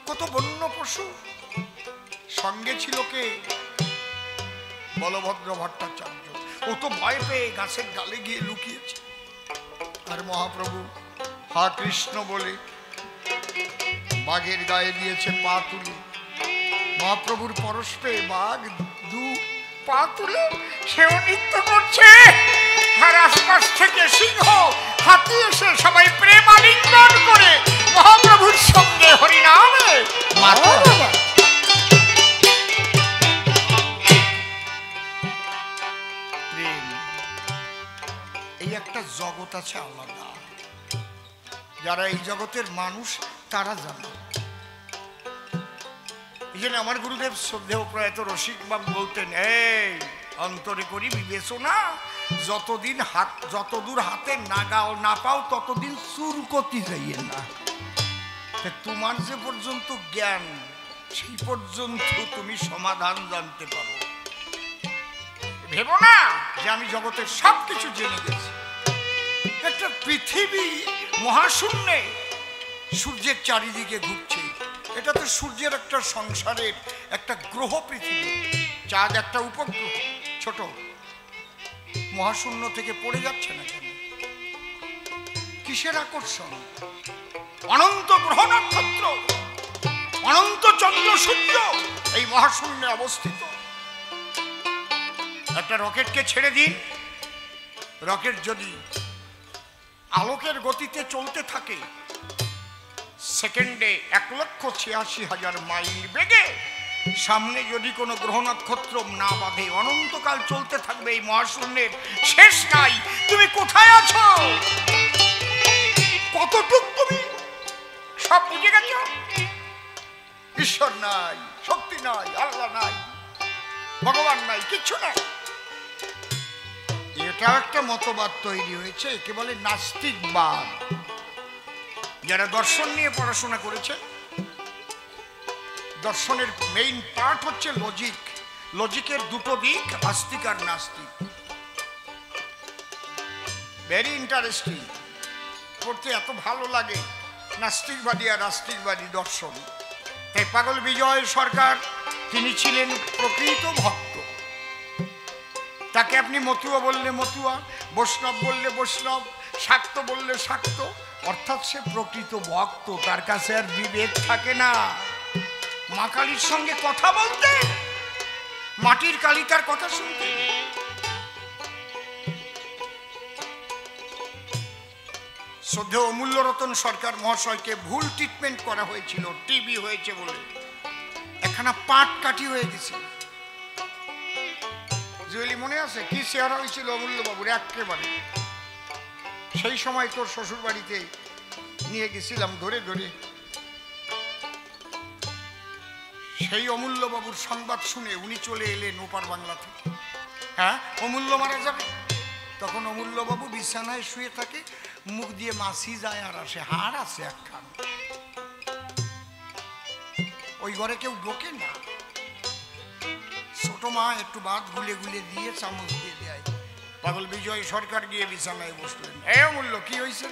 কত বন্য পশু। সঙ্গে ছিল কে? বলভদ্র ভট্টাচার্য। ও তো ভয় পেয়ে গাছের ডালে গিয়ে লুকিয়েছে। আর মহাপ্রভু হা কৃষ্ণ বলে বাঘের গায়ে দিয়েছে পা তুলে। মহাপ্রভুর পরশ পেয়ে বাঘ দু পা তুলে সেও নৃত্য করছে। আর আশপাশ থেকে সিংহ, হাতি এসে সবাই প্রেম আলিঙ্গন করে মহাপ্রভুর সঙ্গে হরিনামে মাথা। প্রেম এই একটা জগৎ আছে আলাদা, যারা এই জগতের মানুষ তারা জানে। এই জন্য আমার গুরুদেব শ্রদ্ধেয় প্রয়াত রসিকবাবু বলতেন, এই অন্তরে করি বিবেচনা, যতদূর হাতে নাগাও না পাও ততদিন চুর করতে যাইয়ে না। তোমার যে পর্যন্ত জ্ঞান সেই পর্যন্ত তুমি সমাধান জানতে পারো। ভেবো না যে আমি জগতের সবকিছু জেনে গেছি। একটা পৃথিবী মহাশূন্যে সূর্যের চারিদিকে ঘুরছে, এটা তো সূর্যের একটা সংসারের একটা গ্রহ পৃথিবী। চাঁদ একটা উপগ্রহ, ছোট, মহাশূন্য থেকে পড়ে যাচ্ছে না কেন? কিসের আকর্ষণ? অনন্ত গ্রহ নক্ষত্র, অনন্ত চন্দ্র সূর্য এই মহাশূন্যে অবস্থিত। একটা রকেটকে ছেড়ে দিন, রকেট যদি আলোকের গতিতে চলতে থাকে সেকেন্ডে 1,86,000 মাইল বেগে, সামনে যদি কোনো গ্রহ নক্ষত্র না বাঁধে অনন্তকাল চলতে থাকবে এই মহাশূন্যের শেষ নাই। তুমি কোথায় আছো? কতটুক তুমি সব বুঝে গেছো? ঈশ্বর নাই, শক্তি নাই, আল্লাহ নাই, ভগবান নাই, কিচ্ছু নাই। এটা একটা মতবাদ তৈরি হয়েছে, একে বলে নাস্তিকবাদ। যারা দর্শন নিয়ে পড়াশোনা করেছে, দর্শনের মেইন পার্ট হচ্ছে লজিক। লজিকের দুটো দিক, আস্তিক আর নাস্তিক। ভেরি ইন্টারেস্টিং, পড়তে এত ভালো লাগে নাস্তিকবাদী আর আস্তিকবাদী দর্শন। তাই পাগল বিজয় সরকার তিনি ছিলেন প্রকৃত ভক্ত। তাকে আপনি মতুয়া বললে মতুয়া, বৈষ্ণব বললে বৈষ্ণব, শাক্ত বললে শাক্ত, অর্থাৎ সে প্রকৃত ভক্ত, তার কাছে আর বিবেক থাকে না। মা কালীর সঙ্গে কথা বলতে, মাটির কালী তার কথা শুনতে। শ্রদ্ধেয় অমূল্য রতন সরকার মহাশয়কে ভুল ট্রিটমেন্ট করা হয়েছিল, টিবি হয়েছে বলে একখানা পাট কাটি হয়ে গেছে। জুয়েলি মনে আছে কি চেহারা হয়েছিল অমূল্য বাবুর একেবারে? সেই সময় তোর শ্বশুর বাড়িতে নিয়ে গেছিলাম ধরে ধরে। সেই অমূল্য বাবুর সংবাদ শুনে উনি চলে এলেন ওপার বাংলা থেকে। হ্যাঁ, অমূল্য মারা যাবে। তখন অমূল্য বাবু বিছানায় শুয়ে থাকে, মুখ দিয়ে মাছি যায় আর আসে, হাড় আছে একখান। ওই ঘরে কেউ ঢোকে না। ছোট মা একটু ভাত গুলে গুলে দিয়ে চামচ দিয়ে দেয়। পাগল বিজয় সরকার গিয়ে বিছানায় বসলেন। এ অমূল্য, কি হয়েছে?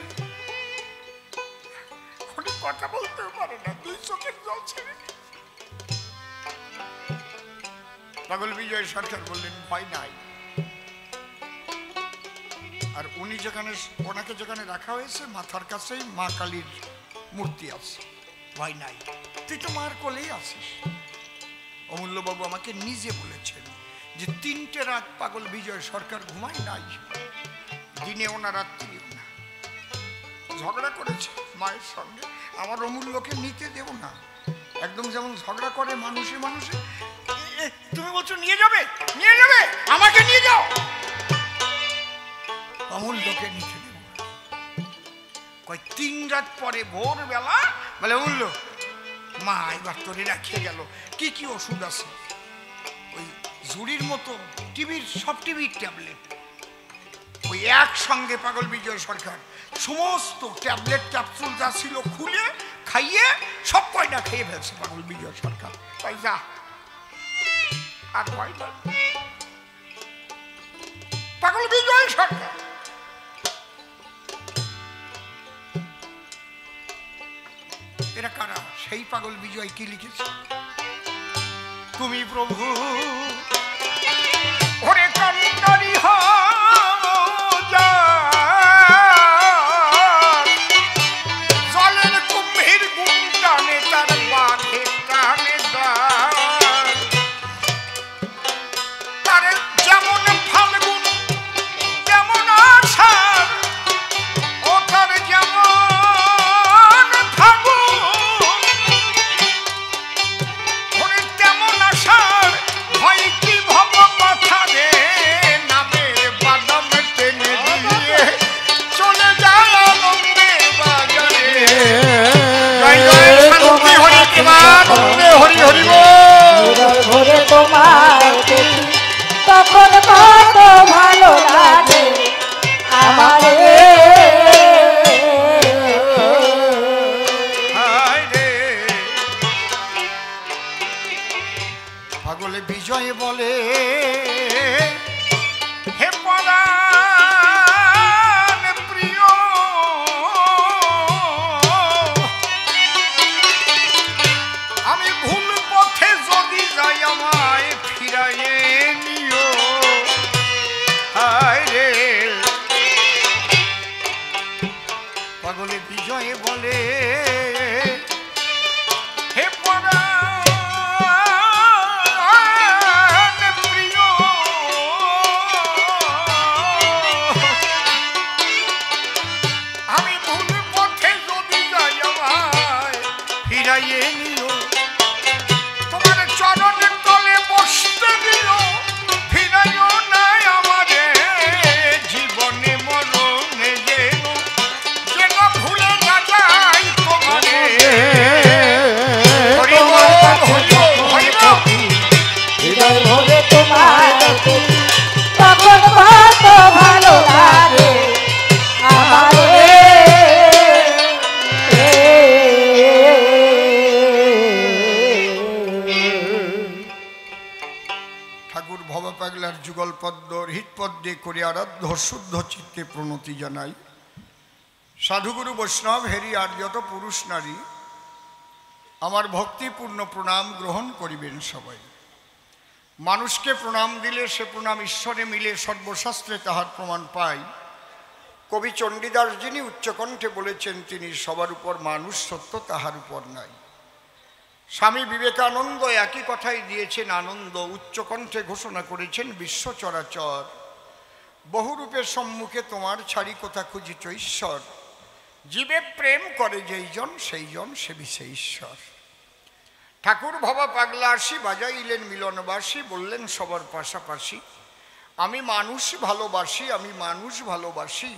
কথা বলতেও পারে না, দুই চোখের জল ছেড়ে। পাগল বিজয় সরকার বললেন, ভয় নাই। আর উনি যেখানে, ওনাকে যেখানে রাখা হয়েছে মাথার কাছেই মা কালীর মূর্তি আছে, ভয় নাই, তুই তো মার কোলেই আছিস। অমূল্যবাবু আমাকে নিজে বলেছেন যে 3টে রাত পাগল বিজয় সরকার ঘুমাই নাই, দিনেও না রাত্রিও না। ঝগড়া করেছে মায়ের সঙ্গে, আমার অমূল্যকে নিতে দেব না। একদম যেমন ঝগড়া করে মানুষে মানুষে, তুমি বলছো নিয়ে যাবে, নিয়ে যাবে, আমাকে নিয়ে যাও। অমূল্যকে নিতে দেব না। কয় 3 রাত পরে ভোরবেলা বলে, অমূল্য মা এবার তোরে রাখিয়ে গেল, কি কি ওষুধ আছে, ওই ঝুড়ির মতো টিভির, সব টিভির ট্যাবলেট, ওই একসঙ্গে পাগল বিজয় সরকার সমস্ত ট্যাবলেট ক্যাপসুল যা ছিল খুলে খাইয়ে সব কয়টা খেয়ে ফেলছে পাগল বিজয় সরকার। তাই যা আর ভয় না। পাগল বিজয় সরকার এরা কারা? সেই পাগল বিজয় কি লিখেছে? তুমি প্রভু ওরে কান্নারি জলের কুম্ভীর গুণ টানে তার বাঘে টানে তার যেমন ফাল্গুন যেমন আষাঢ়, ও তার যেমন ফাগুন ওরে তেমন আষাঢ়, হয় কি ভব মাথা রে নামে বাদাম টেনে দিয়ে চলে যায় আনন্দে বাজারে। জয় জয় শান্তি হরি কিমান হরি হরি ভরে তোমার দেখি তখন কত ভালো লাগে আমারে। পাগলে বিজয় বলে, হে পরাণ প্রিয় আমি ভুল পথে যদি যাই আমায় ফিরাইয়ে নিও। হায় রে পাগলে বিজয় বলে, হে পরাণ প্রিয় আমি ভুল পথে যদি যাই আমায় ফিরাইয়ে নিও। তোমার চরণের তলে বসতে দিল, ফিরাইও নাই আমারে জীবনে মরণে যেন যেন ভুলে না যাই তোমারে। হৃদয় ভরে তোমার দেখি তখন কত ভালো লাগে আমারে। ঠাকুর ভব পাগলার যুগল পদ্ম হৃৎপদ্মে করে আরাধ্য শুদ্ধ চিত্তে প্রণতি জানাই। সাধুগুরু বৈষ্ণব হেরি আর যত পুরুষ নারী আমার ভক্তিপূর্ণ প্রণাম গ্রহণ করিবেন সবাই। মানুষকে প্রণাম দিলে সে প্রণাম ঈশ্বরে মিলে, সর্বশাস্ত্রে তাহার প্রমাণ পাই। কবি চণ্ডীদাস যিনি উচ্চকণ্ঠে বলেছেন, তিনি সবার উপর মানুষ সত্য, তাহার উপর নাই। স্বামী বিবেকানন্দ একই কথাই দিয়েছেন আনন্দ, উচ্চকণ্ঠে ঘোষণা করেছেন বিশ্ব চরাচর, বহুরূপের সম্মুখে তোমার ছাড়ি কোথা খুঁজিছ ঈশ্বর, জীবে প্রেম করে যেইজন সেইজন সেবি সে ঈশ্বর। ঠাকুর ভবা পাগলা আসি বাজাইলেন মিলনবাসী, বললেন সবার পাশাপাশি, আমি মানুষ ভালোবাসি, আমি মানুষ ভালোবাসি,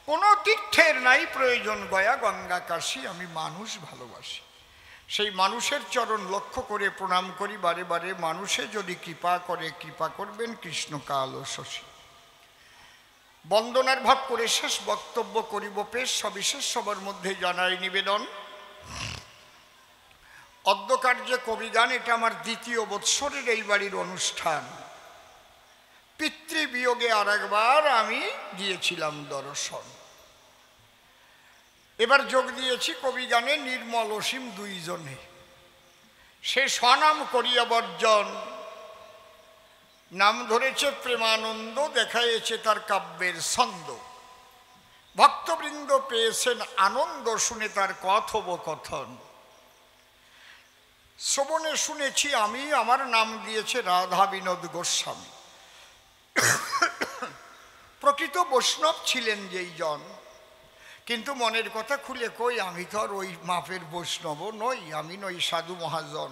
কোনো তীর্থের নাই প্রয়োজন গয়া গঙ্গা কাশী, আমি মানুষ ভালোবাসি। সেই মানুষের চরণ লক্ষ্য করে প্রণাম করি বারে বারে, মানুষে যদি কৃপা করে কৃপা করবেন কৃষ্ণ কাল ও শশী। বন্দনার ভাব করে শেষ বক্তব্য করিব পেশ, সবিশেষ সবার মধ্যে জানাই নিবেদন। অদ্যকার্যে কবিগান, এটা আমার দ্বিতীয় বৎসরের এই বাড়ির অনুষ্ঠান। পিতৃবিয়োগে আর একবার আমি দিয়েছিলাম দর্শন, এবার যোগ দিয়েছি কবিগানে নির্মল অসীম দুইজনে। সে স্বনাম করিয়া বর্জন, নাম ধরেছে প্রেমানন্দ, দেখাইছে তার কাব্যের ছন্দ। ভক্তবৃন্দ পেয়েছেন আনন্দ শুনে তার কথোপকথন। শ্রবণে শুনেছি আমি, আমার নাম দিয়েছে রাধা বিনোদ গোস্বামী। প্রকৃত বৈষ্ণব ছিলেন যেই জন, কিন্তু মনের কথা খুলে কই, আমি তো আর ওই মাপের বৈষ্ণব নই, আমি নই সাধু মহাজন।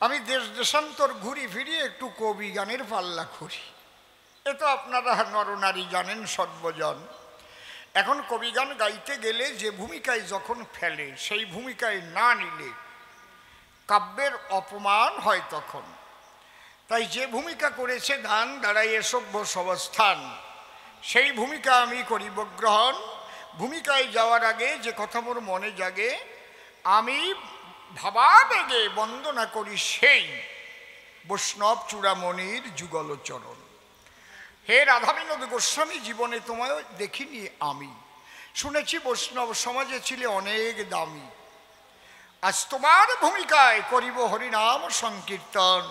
আমি দেশ দেশান্তর ঘুরি ফিরি একটু কবি গানের পাল্লা খুঁড়ি, এ তো আপনারা নরনারী জানেন সর্বজন। এখন কবিগান গাইতে গেলে যে ভূমিকায় যখন ফেলে, সেই ভূমিকায় না নিলে কাব্যের অপমান হয় তখন। তাই যে ভূমিকা করেছে গান দাঁড়াইয়ে সভ্য সবস্থান, সেই ভূমিকা আমি করিব গ্রহণ। ভূমিকায় যাওয়ার আগে যে কথা মোর মনে জাগে, আমি ভাবাবেগে বন্দনা করি সেই বৈষ্ণব চূড়ামণির যুগল চরণ। হে রাধা বিনোদ গোস্বামী, জীবনে তোমায় দেখিনি আমি, শুনেছি বৈষ্ণব সমাজে ছিলে অনেক দামি। আজ তোমার ভূমিকায় করিব হরিনাম সংকীর্তন,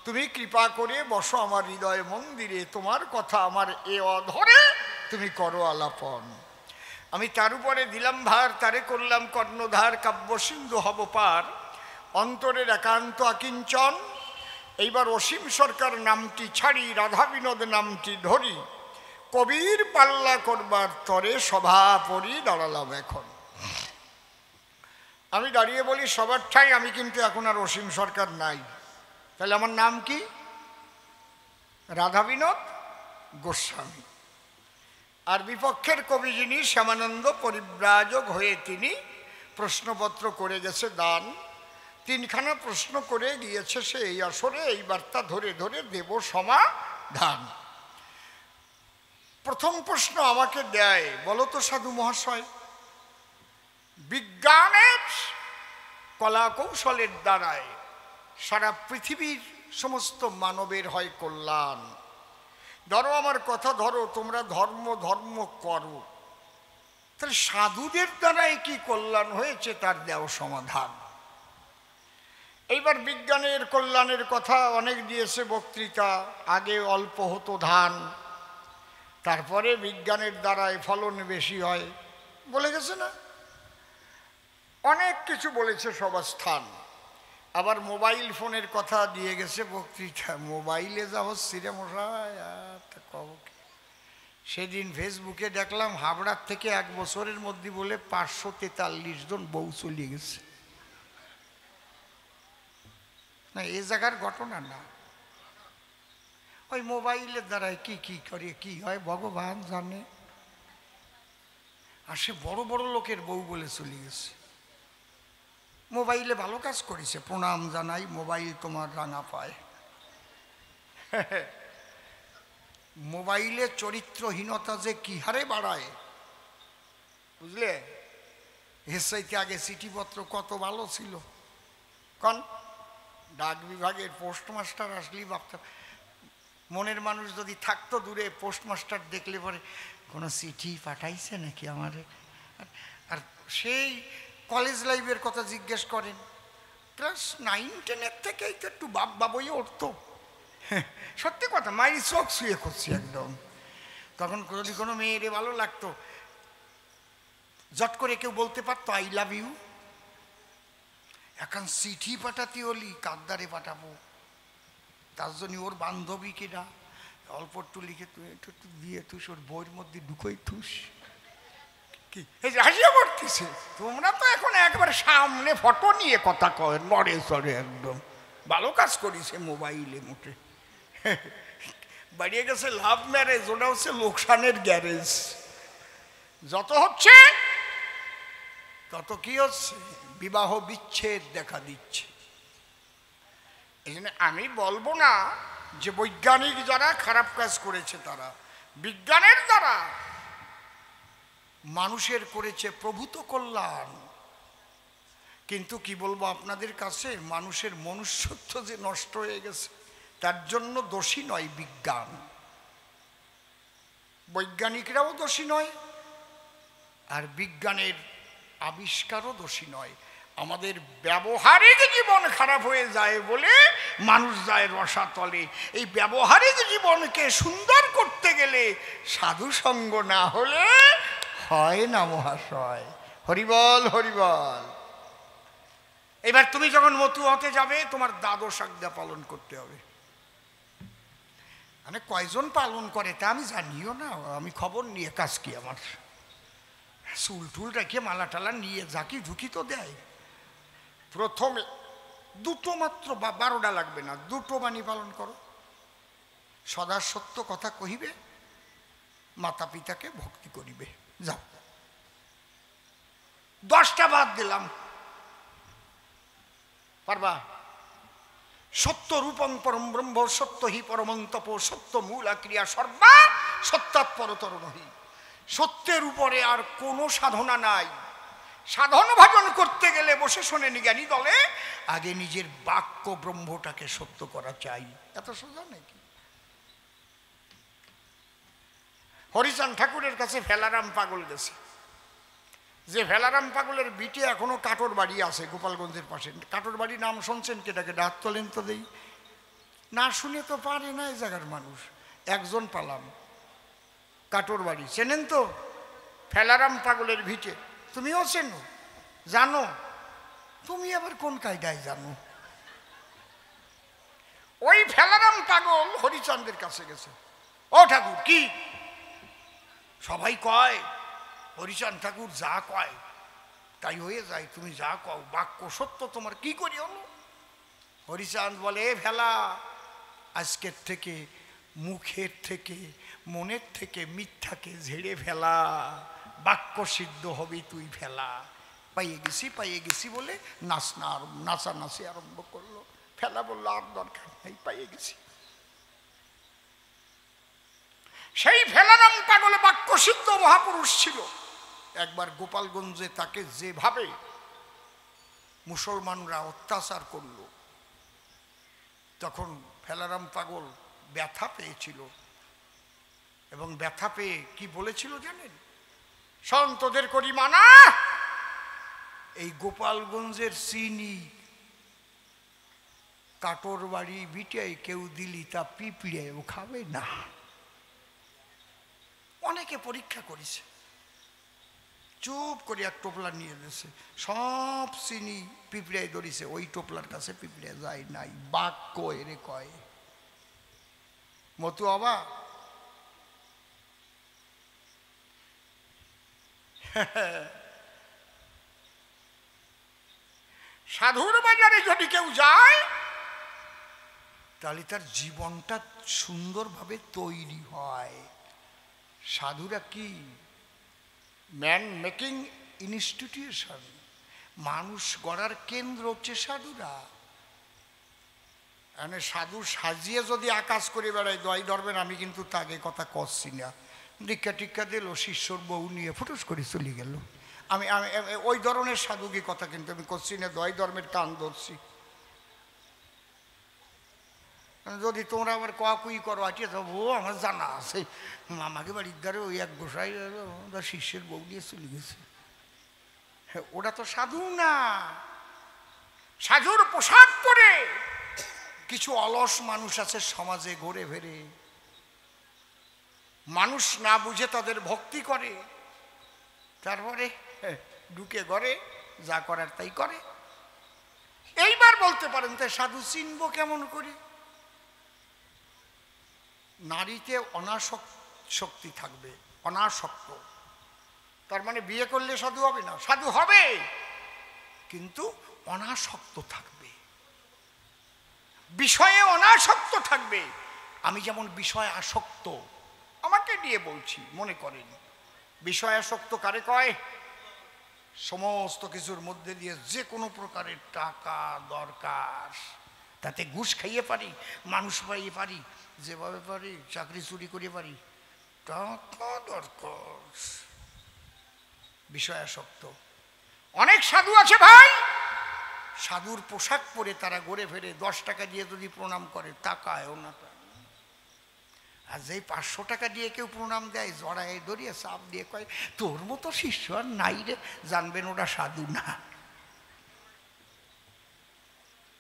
তুমি কৃপা করে বসো আমার হৃদয় মন্দিরে, তোমার কথা আমার এ অধরে তুমি করো আলাপন। আমি তার উপরে দিলাম ভার, তারে করলাম কর্ণধার, কাব্য সিন্ধু হব পার, অন্তরের একান্ত আকিঞ্চন। এইবার অসীম সরকার নামটি ছাড়ি, রাধা বিনোদ নামটি ধরি, কবির পাল্লা করবার তরে সভাপরি দাঁড়ালাম এখন। আমি দাঁড়িয়ে বলি সবার ঠাই, আমি কিন্তু এখন আর অসীম সরকার নাই, তাহলে আমার নাম কি? রাধা বিনোদ গোস্বামী। আর বিপক্ষের কবি যিনি শ্যামানন্দ পরিব্রাজক হয়ে তিনি প্রশ্নপত্র করে গেছে দান, তিনখানা প্রশ্ন করে গিয়েছে সে এই আসরে, এই বার্তা ধরে ধরে দেব সমাধান। প্রথম প্রশ্ন আমাকে দেয়, বলো তো সাধু মহাশয়, বিজ্ঞানের কলা কৌশলের দ্বারায় সারা পৃথিবীর সমস্ত মানবের হয় কল্যাণ, ধরো আমার কথা ধরো, তোমরা ধর্ম ধর্ম করো, তাহলে সাধুদের দ্বারাই কি কল্যাণ হয়েছে তার দেও সমাধান। এইবার বিজ্ঞানের কল্যাণের কথা অনেক দিয়েছে বক্তৃতা, আগে অল্প হতো ধান, তারপরে বিজ্ঞানের দ্বারায় ফলন বেশি হয়, বলে গেছে না, অনেক কিছু বলেছে সবস্থান। আবার মোবাইল ফোনের কথা দিয়ে গেছে বক্তৃতা, মোবাইলে যা হচ্ছে রে মশাই, সেদিন ফেসবুকে দেখলাম হাবড়ার থেকে 1 বছরের মধ্যে বলে 543 জন বউ চলে গেছে। না, এ জায়গার ঘটনা না, ওই মোবাইলের দ্বারাই কি কি করে কি হয় ভগবান জানে। আর সে বড় বড় লোকের বউ বলে চলে গেছে। মোবাইলে ভালো কাজ করেছে, প্রণাম জানাই, মোবাইল তোমার রাঙা পায়। মোবাইলে চরিত্রহীনতা যে কি হারে বাড়ায়, বুঝলে? এর চাইতে আগে চিঠিপত্র কত ভালো ছিল, কারণ ডাক বিভাগের পোস্টমাস্টার আসলেই ভাবতাম, মনের মানুষ যদি থাকতো দূরে, পোস্টমাস্টার দেখলে পরে কোনো চিঠি পাঠাইছে নাকি আমারে। আর সেই কলেজ লাইফের কথা জিজ্ঞেস করেন, ক্লাস 9-10 থেকেই তো একটু বাপ বাবই উঠতো। সত্যি কথা, মায়ের চোখ শুয়ে করছি একদম। তখন যদি কোনো মেয়েরে ভালো লাগতো, জট করে কেউ বলতে পারতো আই লাভ ইউ। এখন চিঠি পাঠাতে হলি কাদ্দারে পাঠাবো, তার জন্য ওর বান্ধবী কিনা অল্প একটু লিখে তুই একটু দিয়ে তুস, ওর বইয়ের মধ্যে ঢুকোই থুস। কি হাসিয়ে পড়তেছে? তোমরা তো এখন একবার সামনে ফটো নিয়ে কথা কয়, নড়ে চড়ে একদম। ভালো কাজ করিছে মোবাইলে মোটে। বাড়িয়ে গেছে লাভ ম্যারেজ, ওটা হচ্ছে লোকসানের গ্যারেজ। যত হচ্ছে তত কি হচ্ছে, বিবাহ বিচ্ছেদ দেখা দিচ্ছে। এই জন্য আমি বলবো না যে বৈজ্ঞানিক যারা খারাপ কাজ করেছে, তারা বিজ্ঞানের দ্বারা মানুষের করেছে প্রভূত কল্যাণ। কিন্তু কি বলবো আপনাদের কাছে, মানুষের মনুষ্যত্ব যে নষ্ট হয়ে গেছে তার জন্য দোষী নয় বিজ্ঞান, বৈজ্ঞানিকরাও দোষী নয়, আর বিজ্ঞানের আবিষ্কারও দোষী নয়। আমাদের ব্যবহারিক জীবন খারাপ হয়ে যায় বলে মানুষ যায় রসাতলে। এই ব্যবহারিক জীবনকে সুন্দর করতে গেলে সাধু সঙ্গ না হলে হয় না মহাশয়। হরিবল হরিবল। এবার তুমি যখন মতু হতে যাবে, তোমার দ্বাদশ আজ্ঞা পালন করতে হবে। মানে কয়জন পালন করে তা আমি জানিও না, আমি খবর নিয়ে কাজ কি আমার। চুল টুল রেখে মালা টালা নিয়ে ঝাঁকি ঝুঁকি তো দেয়। প্রথমে দুটো মাত্র, বা 12টা লাগবে না, দুটো বাণী পালন করো। সদা সত্য কথা কহিবে, মাতা পিতাকে ভক্তি করিবে, যাও। 10টা বাদ দিলাম, পারবা? সত্য রূপং পরম ব্রহ্ম, সত্য হি পরমন্তপ, সত্য মূলা ক্রিয়া সর্বা, সত্যাৎপরতর নহি। সত্যের উপরে আর কোনো সাধনা নাই। সাধন ভজন করতে গেলে বসে শোনেন জ্ঞানী দলে, আগে নিজের বাক্য ব্রহ্মটাকে সত্য করা চাই। এত সোজা নাকি? হরিচাঁদ ঠাকুরের কাছে ভেলারাম পাগল গেছে। যে ভেলারাম পাগলের বিটে এখনো কাটোর বাড়ি আছে গোপালগঞ্জের পাশে। কাটোর বাড়ি নাম শুনছেন? কেটাকে ডাক তোলেন তো দেই, না শুনে তো পারে না এই জায়গার মানুষ। একজন পালাম, কাটোর বাড়ি চেনেন তো? ভেলারাম পাগলের ভিটে। তুমিও চেনো, জানো? তুমি আবার কোন কায়দায় জানো? ওই ভেলারাম পাগল হরিচাঁদের কাছে গেছে। ও ঠাকুর, কি? সবাই কয় হরিচাঁদ ঠাকুর যা কয় তাই হয়ে যায়, তুমি যা কও বাক্য সত্য, তোমার কি করি হলো? হরিচাঁদ বলে, ভেলা, আজকের থেকে মুখের থেকে মনের থেকে মিথ্যাকে ঝেড়ে ফেলা, বাক্য সিদ্ধ হবি তুই ফেলা। পাইয়ে গেছি বলে নাচানাচি আরম্ভ করলো। ফেলা বললো, আর দরকার নেই, পাইয়ে গেছি। সেই ভেলারাম পাগল বাক্য সিদ্ধ মহাপুরুষ ছিল। একবার গোপালগঞ্জে তাকে যেভাবে মুসলমানরা অত্যাচার করলো, তখন ভেলারাম পাগল ব্যথা পেয়েছিল, এবং ব্যথা পেয়ে কি বলেছিল জানেন? সন্তদের করি মানা, এই গোপালগঞ্জের চিনি কাটোর বাড়ি বিটাই কেউ দিলি তা পিঁপড়েও খাবে না। অনেকে পরীক্ষা করেছে, চুপ করে এক টোপলা নিয়ে গেছে, সব চিনি পিঁপড়ায় ধরিছে, ওই টোপলার কাছে পিঁপড়ে যায় নাই। বাক্য এরে কয় মতু বাবা। সাধুর বাজারে যদি কেউ যায় তাহলে তার জীবনটা সুন্দরভাবে তৈরি হয়। সাধুরা কি ম্যান মেকিং ইনস্টিটিউশন, মানুষ গড়ার কেন্দ্র হচ্ছে সাধুরা। মানে সাধু সাজিয়ে যদি আকাশ করে বেড়ায় দয় ধরবেন, আমি কিন্তু তাকে কথা করছি না। দীক্ষা টিক্ষা দিল, শিষ্যর বউ নিয়ে ফুটুস করে চলে গেল। আমি ওই ধরনের সাধুকে কথা কিন্তু আমি করছি না, দয় ধর্মের কান ধরছি। যদি তোমরা আবার কুই করো আটিয়ে যাবো, আমার জানা আছে। আমাকে বাড়ির দ্বারে ওই এক গোসাই শিষ্যের বউ নিয়ে চলে গেছে। হ্যাঁ, ওটা তো সাধু না। সাধুর পোশাক পরে কিছু অলস মানুষ আছে সমাজে ঘুরে ফেরে, মানুষ না বুঝে তাদের ভক্তি করে, তারপরে ঢুকে ঘরে যা করার তাই করে। এইবার বলতে পারেন তাই সাধু চিনব কেমন করে? নারীতে অনাসক্তি থাকবে, অনাসক্ত। তার মানে বিয়ে করলে সাধু হবে না? সাধু হবে, কিন্তু অনাসক্ত থাকবে, বিষয়ে অনাসক্ত থাকবে। আমি যেমন বিষয় আসক্ত, আমাকে নিয়ে বলছি, মনে করেন বিষয় আসক্ত কারে কয়? সমস্ত কিছুর মধ্যে দিয়ে যে কোনো প্রকারের টাকা দরকার, তাতে ঘুষ খাইয়ে পারি, মানুষ পাইয়ে পারি, যেভাবে পারি চাকরি চুরি করে পারি, টাকা দরকার, বিষয় আসক্ত। অনেক সাধু আছে ভাই, সাধুর পোশাক পরে তারা ঘুরে ফেরে, 10 টাকা দিয়ে যদি প্রণাম করে তাকায়ও না। আর যেই 500 টাকা দিয়ে কেউ প্রণাম দেয়, জড়ায় ধরিয়ে চাপ দিয়ে কয় তোর মতো শিষ্য আর নাই রে, জানবেন ওটা সাধু না।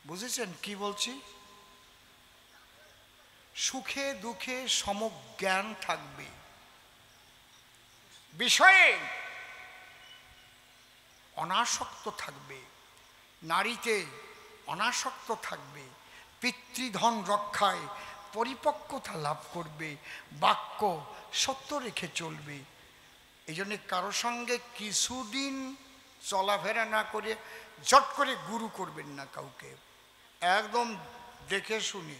বুঝেছেন কি বলছি? সুখে দুঃখে সমজ্ঞান থাকবে, বিষয়ে অনাসক্ত থাকবে, নারীতে অনাসক্ত থাকবে, পিতৃধন রক্ষায় পরিপক্কতা লাভ করবে, বাক্য সত্য রেখে চলবে। এই জন্যে কারো সঙ্গে কিছুদিন চলাফেরা না করে জট করে গুরু করবেন না কাউকে, একদম দেখে শুনে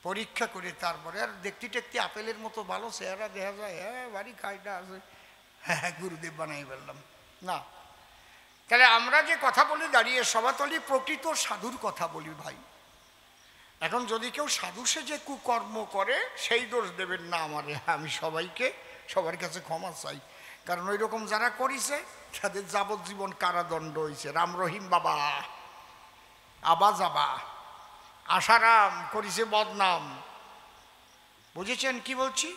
পরীক্ষা করে তারপরে। আর দেখতে টেকতে আপেলের মতো ভালো চেহারা দেখা যায়, হ্যাঁ বাড়ি খাইটা আছে, হ্যাঁ গুরুদেব বানাই ফেললাম না। তাহলে আমরা যে কথা বলে দাঁড়িয়ে সবাতলি প্রকৃত সাধুর কথা বলি ভাই। এখন যদি কেউ সাধু সেজে কুকর্ম করে সেই দোষ দেবেন না আমারে, আমি সবাইকে সবার কাছে ক্ষমা চাই। কারণ ওই রকম যারা করেছে তাদের যাবজ্জীবন কারাদণ্ড হয়েছে। রাম রহিম বাবা, আবা যাবা, আশারাম করেছে বদনাম। বুঝেছেন কি বলছি?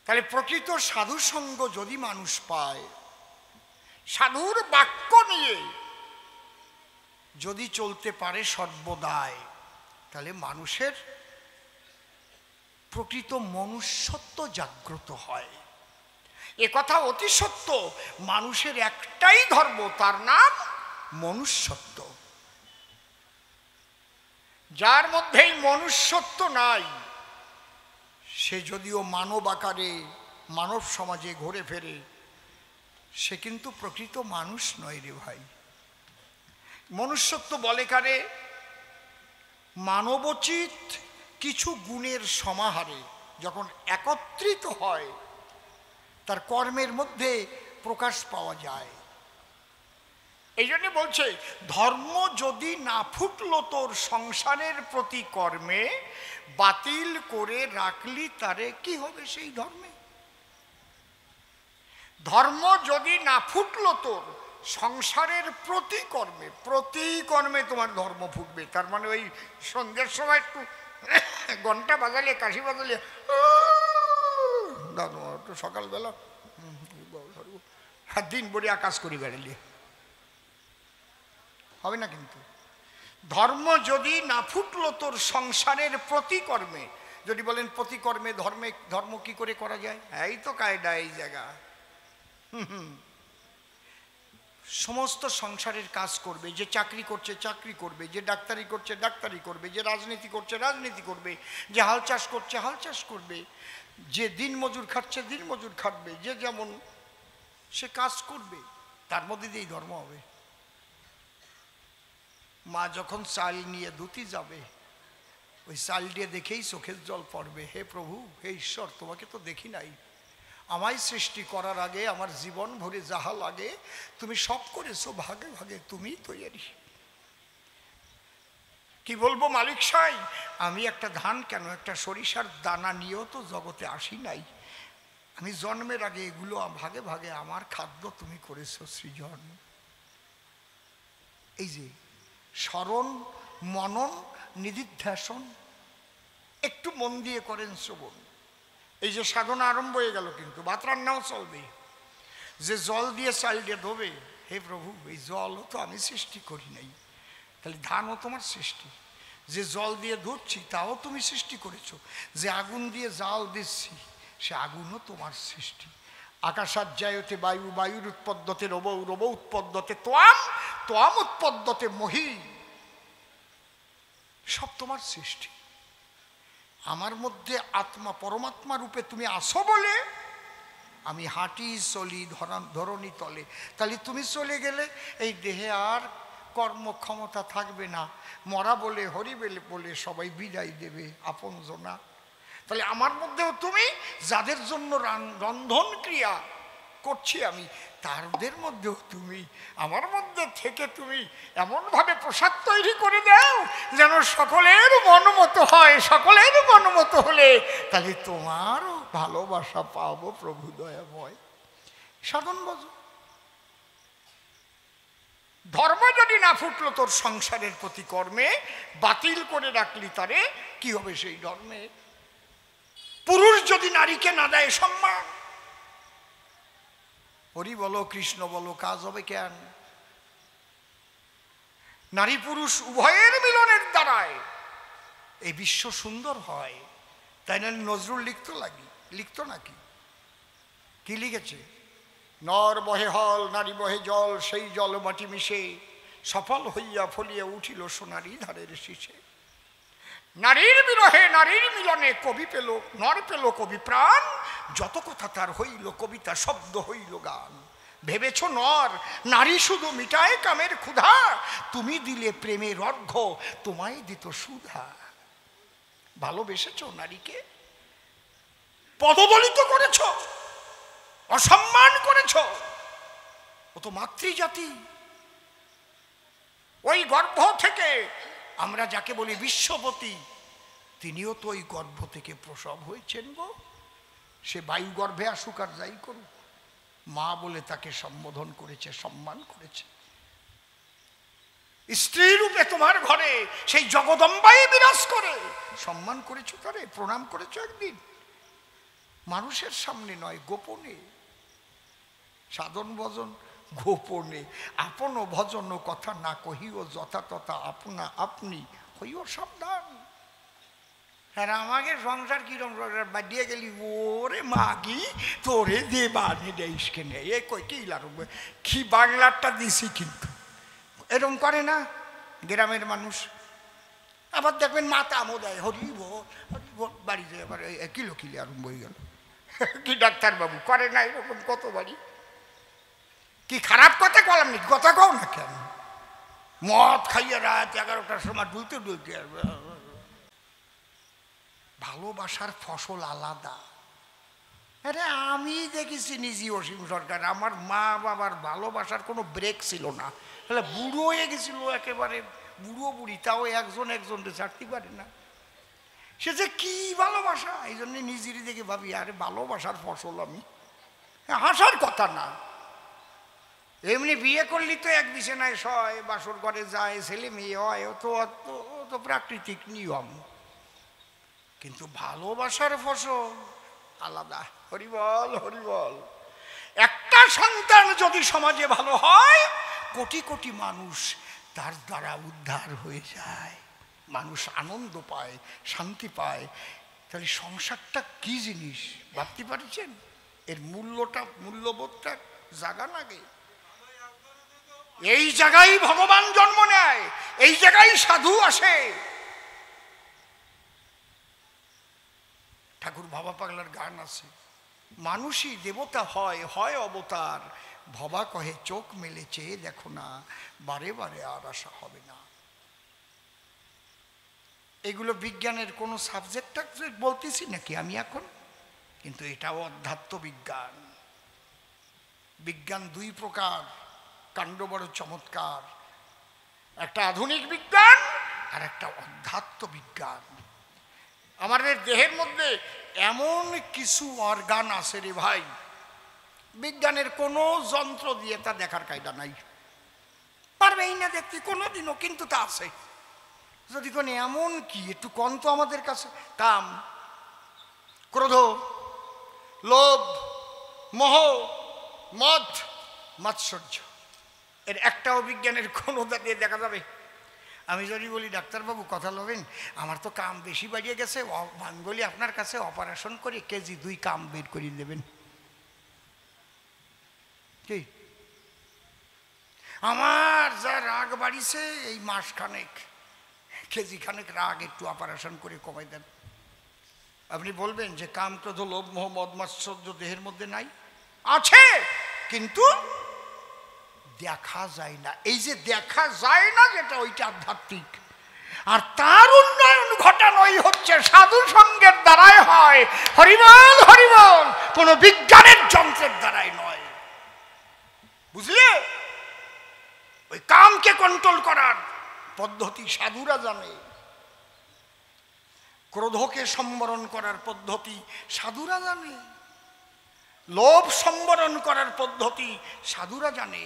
তাহলে প্রকৃত সাধু সঙ্গ যদি মানুষ পায়, সাধুর বাক্য নিয়ে যদি চলতে পারে সর্বদাই, তাহলে মানুষের প্রকৃত মনুষ্যত্ব জাগ্রত হয়। এ কথা অতি সত্য। মানুষের একটাই ধর্ম, তার নাম মনুষ্যত্ব। যার মধ্যেই মনুষ্যত্ব নাই, সে যদিও মানব আকারে মানব সমাজে ঘুরে ফেরে, সে কিন্তু প্রকৃত মানুষ নয় রে ভাই। মনুষ্যত্ব বলে কারে? মানবোচিত কিছু গুণের সমাহারে যখন একত্রিত হয়, তার কর্মের মধ্যে প্রকাশ পাওয়া যায়। এই জন্য বলছে, ধর্ম যদি না ফুটলো তোর সংসারের প্রতি কর্মে, বাতিল করে রাখলি তারে কি হবে সেই ধর্মে? ধর্ম যদি না ফুটলো তোর সংসারের প্রতি কর্মে, প্রতি কর্মে তোমার ধর্ম ফুটবে। তার মানে ওই সন্ধ্যের সময় একটু ঘন্টা বাজালে, কাশি বাজালে, একটু সকালবেলা দিন ভরে আকাশ করি বেড়ালি হবে না। কিন্তু ধর্ম যদি না ফুটলো তোর সংসারের প্রতি কর্মে, যদি বলেন প্রতি কর্মে ধর্ম কি করে করা যায়? এই তো কায়দা, এই জায়গা। সমস্ত সংসারের কাজ করবে। যে চাকরি করছে চাকরি করবে, যে ডাক্তারি করছে ডাক্তারি করবে, যে রাজনীতি করছে রাজনীতি করবে, যে হাল চাষ করছে হাল চাষ করবে, যে দিন মজুর খাচ্ছে দিন মজুর খাটবে, যে যেমন সে কাজ করবে, তার মধ্যে দিয়েই ধর্ম হবে। মা যখন চাল নিয়ে ধুতি যাবে, ওই চাল দিয়ে দেখেই চোখের জল পড়বে, হে প্রভু, হে ঈশ্বর, তোমাকে তো দেখি নাই, আমায় সৃষ্টি করার আগে আমার জীবন ভরে যাহা লাগে তুমি সব করেছো ভাগে ভাগে, তুমিই তৈরি। কি বলবো মালিক সাই, আমি একটা ধান কেন, একটা সরিষার দানা নিয়েও তো জগতে আসি নাই। আমি জন্মের আগে এগুলো ভাগে ভাগে আমার খাদ্য তুমি করেছো সৃজন। এই যে স্মরণ, মনন, নিদিধ্যাসন একটু মন দিয়ে করেন শ্রবণ। এই যে সাধনা আরম্ভ হয়ে গেল, কিন্তু ভাত রান্নাও চলবে। যে জল দিয়ে চাল দিয়ে ধোবে, হে প্রভু, এই জলও তো আমি সৃষ্টি করি নাই, তাহলে ধানও তোমার সৃষ্টি। যে জল দিয়ে ধরছি তাও তুমি সৃষ্টি করেছো, যে আগুন দিয়ে জাল দিচ্ছি সে আগুনও তোমার সৃষ্টি। আকাশাজ্জায়তে বায়ু, বায়ুর উৎপদ্যতে রবৌ, রবৌ উৎপদ্যতে ত্বাম, ত্বাম উৎপদ্যতে মহি, সব তোমার সৃষ্টি। আমার মধ্যে আত্মা পরমাত্মা রূপে তুমি আসো বলে আমি হাঁটি চলি ধরণী তলে। তাহলে তুমি চলে গেলে এই দেহে আর কর্মক্ষমতা থাকবে না, মরা বলে হরি বলে সবাই বিদায় দেবে আপনজনা। তাহলে আমার মধ্যেও তুমি, যাদের জন্য রন্ধন ক্রিয়া করছি আমি, তাদের মধ্যেও তুমি আমার মধ্যে থেকে তুমি এমনভাবে প্রসাদ তৈরি করে দাও যেন সকলের মনমতো হয়। সকলের মনমতো হলে তাহলে তোমারও ভালোবাসা পাবো প্রভু দয়াময়। সাধন বজ ধর্ম যদি না ফুটলো তোর সংসারের প্রতি কর্মে, বাতিল করে রাখলি তারে, কি হবে সেই ধর্মে? পুরুষ যদি নারীকে না দেয় সম্মান, হরি বলো কৃষ্ণ বলো, কাজ হবে কেন? নারী পুরুষ উভয়ের মিলনের দ্বারায় এই বিশ্ব সুন্দর হয়। তাই না নজরুল লিখতো নাকি? কি লিখেছে? নর বহে হল, নারী বহে জল, সেই জল মাটি মিশে সফল হইয়া ফলিয়া উঠিল সোনারি ধারের শীষে। নারীর বিরহে নারীর মিলনে কবি পেল, নর পেল কবি প্রাণ, যত কথা তার হইল কবিতা, শব্দ হইল গান। ভেবেছ নর নারী শুধু মিটায় কামের ক্ষুধা, তুমি দিলে প্রেমের অর্ঘ্য, তোমায় দিত সুধা। ভালোবেসেছ নারীকে, পদদলিত করেছ, অসম্মান করেছ, ও তো মাতৃজাতি। ওই গর্ভ থেকে আমরা যাকে বলি বিশ্বপতি, তিনিও তো ওই গর্ভ থেকে প্রসব হয়েছেন গো। সে বায়ু গর্ভে আসুক আর যাই করুক, মা বলে তাকে সম্বোধন করেছে, সম্মান করেছে। স্ত্রী রূপে তোমার ঘরে সেই জগদম্বাই বিরাজ করে, সম্মান করেছো তারে, প্রণাম করেছো একদিন, মানুষের সামনে নয়, গোপনে। সাধন ভজন গোপনে, আপন ভজন কথা না কহিও, যথা তথা আপনা আপনি হইও সাবধান। হ্যাঁ, আমাকে সংসার কিরম বাড়িয়ে গেলি, ওরে মাগি তোরে দে বানি দেশ কেনে, এ কই কি লারব কি বাংলারটা দিছি, কিন্তু এরকম করে না গ্রামের মানুষ। আবার দেখবেন মাতা মোদায় হরি বল বাড়িতে, আবার কিলো কিলো আরম্ভ হয়ে গেল। কি ডাক্তারবাবু করে না এরকম কত বাড়ি? কি খারাপ কথা কলাম নি, কথা কও না কেন? মদ খাইয়া রাত 11টার সময় ডুলতে ডুলতে। ভালোবাসার ফসল আলাদা। আরে আমি দেখেছি নিজে অসীম সরকার, আমার মা বাবার ভালোবাসার কোনো ব্রেক ছিল না। তাহলে বুড়ো হয়ে গেছিল, একেবারে বুড়ো বুড়ি, তাও একজনকে ছাড়তে পারে না। সে যে কি ভালোবাসা, এই জন্য নিজেরই দেখে ভাবি আরে ভালোবাসার ফসল আমি। হাসার কথা না, এমনি বিয়ে করলি তো এক বিছানায় শয়, বাসর ঘরে যায়, ছেলে মেয়ে হয়, ও তো প্রাকৃতিক নিয়ম। কিন্তু ভালোবাসার ফসল আলাদা। হরিবল হরিবল। একটা সন্তান যদি সমাজে ভালো হয়, কোটি কোটি মানুষ তার দ্বারা উদ্ধার হয়ে যায়, মানুষ আনন্দ পায়, শান্তি পায়। তাহলে সংসারটা কি জিনিস ভাবতে পারছেন? এর মূল্যবোধটা জাগান আগে। এই জায়গায় ভগবান জন্ম নেয়, এই জায়গায় সাধু আসে। ঠাকুর বাবা পাগলার গান আছে, মানুষই দেবতা হয়, হয় অবতার, ভবা কহে চোখ মেলে চেয়ে দেখো না, বারে বারে আর আশা হবে না। এগুলো বিজ্ঞানের কোনো সাবজেক্ট বলতেছি নাকি আমি এখন? কিন্তু এটাও অধ্যাত্ম বিজ্ঞান। বিজ্ঞান দুই প্রকার, কাণ্ড বড় চমৎকার। একটা আধুনিক বিজ্ঞান আর একটা অধ্যাত্ম বিজ্ঞান। আমাদের দেহের মধ্যে এমন কিছু অর্গান আছে রে ভাই, বিজ্ঞানের কোনো যন্ত্র দিয়ে তা দেখার কায়দা নাই, পারবেই না দেখতে কোনোদিনও, কিন্তু তা আছে। যদি কোন এমন কি একটু কন তো আমাদের কাছে, কাম, ক্রোধ, লোভ, মোহ, মদ, মাৎসর্য, এর একটাও বিজ্ঞানের কোনো দিয়ে দেখা যাবে? আমি যদি বলি ডাক্তারবাবু কথা লবেন, আমার তো কাম বেশি বাড়িয়ে গেছে, আমি বলি আপনার কাছে অপারেশন করে কেজি 2 কাম বের করে দেবেন, কি? আমার যা রাগ বাড়িছে এই মাসখানেক, কেজি খানেক রাগ একটু অপারেশন করে কমাই দেন। আপনি বলবেন যে কাম, ক্রোধ, লোভ, মোহ, মদ, মাৎসর্য দেহের মধ্যে নাই? আছে, কিন্তু দেখা যায় না। এই যে দেখা যায় না যেটা, ওইটা আধ্যাত্মিক। আর তার উন্নয়ন ঘটানোই হচ্ছে সাধু সঙ্গের দ্বারাই হয়। হরিবল হরিবল, কোন বিজ্ঞানের যন্ত্রের দ্বারাই নয়, বুঝলে? ওই কামকে কন্ট্রোল করার পদ্ধতি সাধুরা জানে, ক্রোধকে সম্বরণ করার পদ্ধতি সাধুরা জানে, লোভ সম্বরণ করার পদ্ধতি সাধুরা জানে।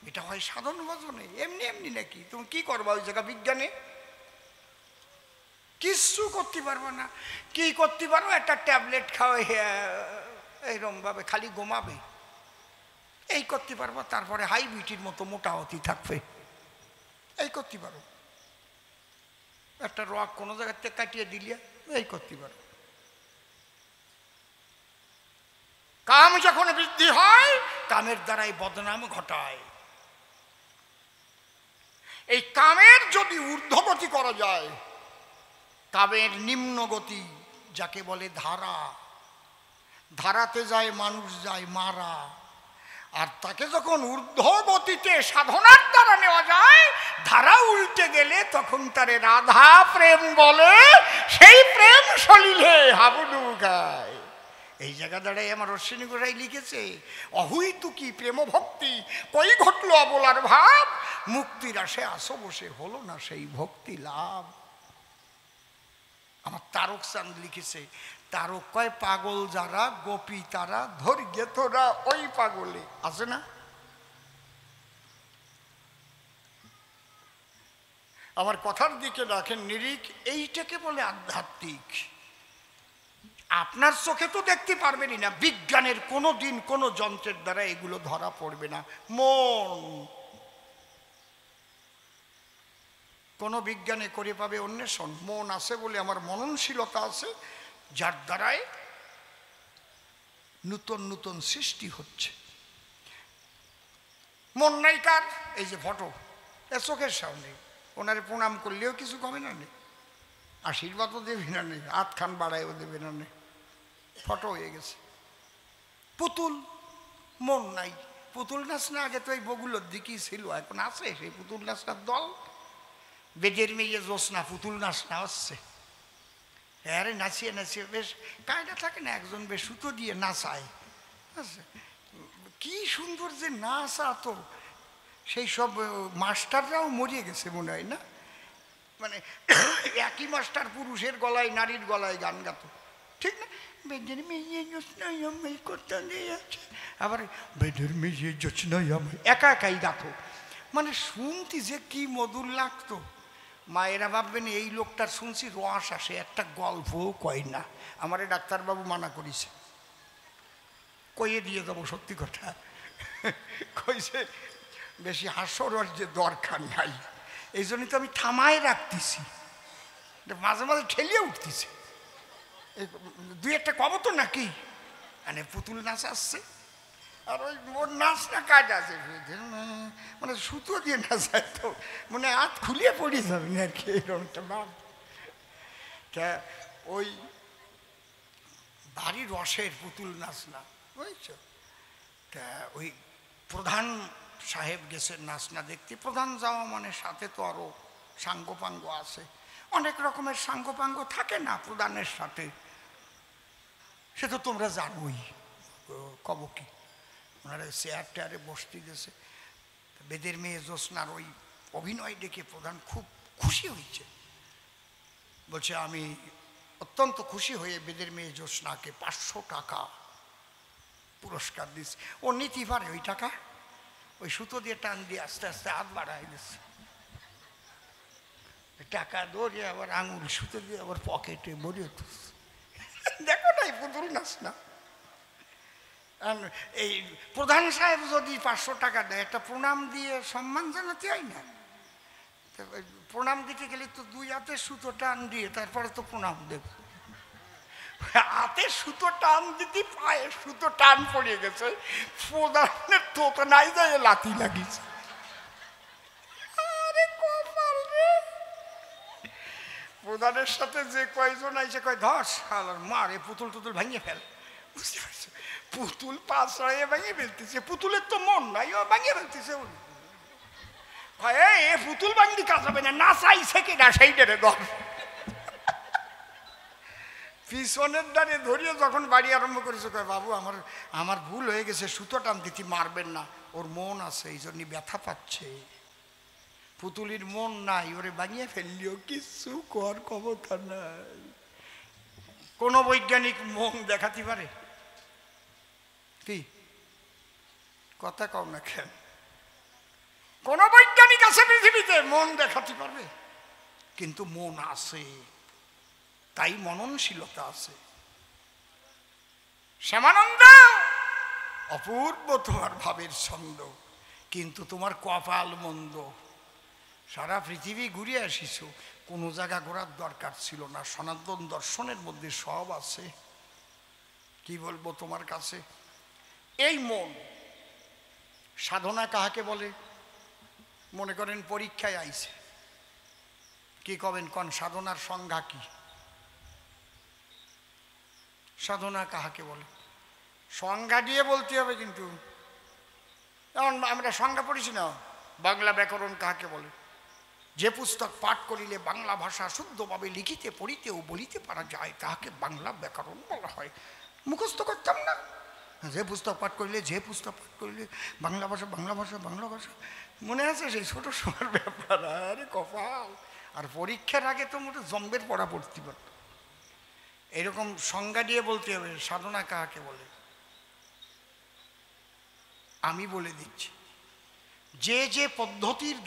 এটা হয় সাধন ভজনে, এমনি এমনি নাকি? তুমি কি করবা ওই জায়গা বিজ্ঞানে? কিচ্ছু করতে পারবো না। কি করতে পারবো? একটা ট্যাবলেট খাওয়াই এইরকম ভাবে খালি ঘুমাবে, এই করতে পারবো। তারপরে হাই বিটির মতো মোটামুটি থাকবে, এই করতে পারো। একটা রক কোনো জায়গার থেকে কাটিয়ে দিলে এই করতে পারো। কাম যখন বৃদ্ধি হয়, কামের দ্বারাই বদনাম ঘটায়। এই কামের যদি ঊর্ধ্বগতি করা যায়, কামের নিম্নগতি যাকে বলে ধারা, ধারাতে যায় মানুষ যায় মারা। আর তাকে যখন ঊর্ধ্বগতিতে সাধনার দ্বারা নেওয়া যায়, ধারা উল্টে গেলে তখন তারে রাধা প্রেম বলে, সেই প্রেম সলিলে হাবুডু গায়। এই জায়গা দাঁড়াই আমার অশ্বিনী গোড়াই লিখেছে, অহুইতুকি প্রেম ভক্তি কই ঘটলো অবলার ভাব, মুক্তির আসে আসো বসে হলো না সেই ভক্তি লাভ। আমার তারক চাঁদ লিখেছে, তারক কয় পাগল যারা গোপী তারা ধৈর্য তোরা ওই পাগলে আছে না? আমার কথার দিকে রাখেন নিরিখ, এইটাকে বলে আধ্যাত্মিক। আপনার চোখে তো দেখতে পারবেনই না, বিজ্ঞানের কোনো দিন কোনো যন্ত্রের দ্বারা এগুলো ধরা পড়বে না। মন কোন বিজ্ঞানে করে পাবে অন্বেষণ? মন আছে বলে আমার মননশীলতা আছে, যার দ্বারাই নূতন নূতন সৃষ্টি হচ্ছে। মন নাই কার? এই যে ফটো, এ চোখের সামনে, ওনারে প্রণাম করলেও কিছু কমে না, নেই আশীর্বাদও দেবে না, নেই হাত খান বাড়াইও দেবে না, নেই ফটো হয়ে গেছে। পুতুল, মন নাই। পুতুল নাচ না আগে তো এই বগুলোর দিকেই ছিল, এখন আছে সেই পুতুল নাচটার দল। বেদের মেয়ে জোৎস্না পুতুল নাচ না হচ্ছে, আরে নাচিয়ে নাচিয়ে বেশ কায়দা থাকে না, একজন বেশ সুতো দিয়ে নাচায়, কি সুন্দর যে নাচা। তো সেই সব মাস্টাররাও মরিয়ে গেছে মনে হয় না? মানে একই মাস্টার পুরুষের গলায় নারীর গলায় গান গাত, ঠিক না? বেদের মেয়ে জোৎস্নায় আমায় করতে দিয়েছে, আবার বেদের মেয়ে জোৎস্নায় আমায় একা একাই গাত। মানে শুনতে যে কি মধুর লাগতো। মায়েরা ভাববেন এই লোকটার শুনছি রস আসে, একটা গল্পও কয় না। আমারে ডাক্তারবাবু মানা করেছে, কইয়ে দিয়ে যাবো সত্যি কথা, কইছে বেশি হাস্যরস যে দরকার নাই, এই জন্যই তো আমি থামায় রাখতেছি, মাঝে মাঝে ঠেলিয়ে উঠতেছে। দুই একটা কব তো নাকি, মানে পুতুল নাচ আসছে, আর ওই ওর নাচ না কাজ আছে, মানে সুতো দিয়ে নাচায় তো মানে হাত খুলিয়ে পড়ে যাবে না আর কি, এরকমটা ভাব। তা ওই ভারী রসের পুতুল নাচ না, বুঝছো? তা ওই প্রধান সাহেব গেছে নাচ না দেখতে। প্রধান যাওয়া মানে সাথে তো আরও সাঙ্গপাঙ্গ আছে, অনেক রকমের সাঙ্গপাঙ্গ থাকে না প্রধানের সাথে, সে তো তোমরা জানোই। কব কি, ওনারা চেয়ার টেয়ারে বসতে গেছে। বেদের মেয়ে জোৎস্নার ওই অভিনয় দেখে প্রধান খুব খুশি হয়েছে, বলছে আমি অত্যন্ত খুশি হয়ে বেদের মেয়ে জোৎস্নাকে 500 টাকা পুরস্কার দিচ্ছে। ও নীতি পারে ওই টাকা, ওই সুতো দিয়ে টান দিয়ে আস্তে আস্তে হাত বাড়াই দিচ্ছে, টাকা ধরে আবার আঙুল সুতো দিয়ে আবার পকেটে ভরিয়ে তুলছে। দেখো না এই পুতুল নাচ না? এই প্রধান সাহেব যদি 500 টাকা দেয়, একটা প্রণাম দিয়ে সম্মান জানাতে হয় না? প্রণাম দিতে গেলে তো দুই হাতে সুতো টান দিয়ে তারপরে তো প্রণাম দেব। হাতে সুতো টান দিতে পায়ে সুতো টান পড়ে গেছে, প্রধানের তো নাই যায় লাথি লাগিয়েছে। আরে কপাল রে! প্রধানের সাথে যে কয়জন আইসে কয় ধস আর মারে পুতুল টুতুল ভাঙিয়ে ফেল। বুঝতে পারছো? পুতুল পাঁচ ছড়াইয়ে ভাঙিয়ে ফেলতেছে, পুতুলের তো মন নাই, ও ভাঙিয়ে ফেলতেছে। এ পুতুল ভাঙলি কাজ হবে না, না চাইছে কিনা সেইটারে ধর। পিছনের দ্বারে ধরিয়ে যখন বাড়ি আরম্ভ করেছে, কয় বাবু আমার ভুল হয়ে গেছে, সুতো টান দিতে মারবেন না, ওর মন আছে এই জন্য ব্যথা পাচ্ছে। পুতুলির মন নাই, ওরে ভাঙিয়ে ফেললিও কিছু কর ক্ষমতা নাই। কোন বৈজ্ঞানিক মন দেখাতে পারে? কি কথা কও না কেন? কোন বৈজ্ঞানিক আছে পৃথিবীতে মন দেখাতে পারবে? কিন্তু মন আছে, তাই মননশীলতা আছে। শ্যামানন্দ, অপূর্ব তোমার ভাবের ছন্দ, কিন্তু তোমার কপাল মন্দ। সারা পৃথিবী ঘুরে আসিস, কোনো জায়গা ঘোরার দরকার ছিল না। সনাতন দর্শনের মধ্যে সব আছে। কি বলবো তোমার কাছে? এই মন সাধনা কাহাকে বলে? মনে করেন পরীক্ষায় আইছে, কি কবেন কোন সাধনার সংজ্ঞা কি? সাধনা কাহাকে বলে? সংজ্ঞা দিয়ে বলতে হবে, কিন্তু যেমন আমরা সংজ্ঞা পড়েছি না, বাংলা ব্যাকরণ কাহাকে বলে? যে পুস্তক পাঠ করিলে বাংলা ভাষা শুদ্ধভাবে লিখিতে পড়িতে ও বলিতে পারা যায় তাহাকে বাংলা ব্যাকরণ বলা হয়। মুখস্থ করতাম না, যে পুস্তক পাঠ করিলে বাংলা ভাষা মনে আছে সেই ছোট সময়ের ব্যাপার। আরে কপাল! আর পরীক্ষার আগে তো মোটে জম্বের পড়া পড়তে পারত। এরকম সংজ্ঞা দিয়ে বলতে হবে সাধনা কাহাকে বলে। আমি বলে দিচ্ছি, যে পদ্ধতির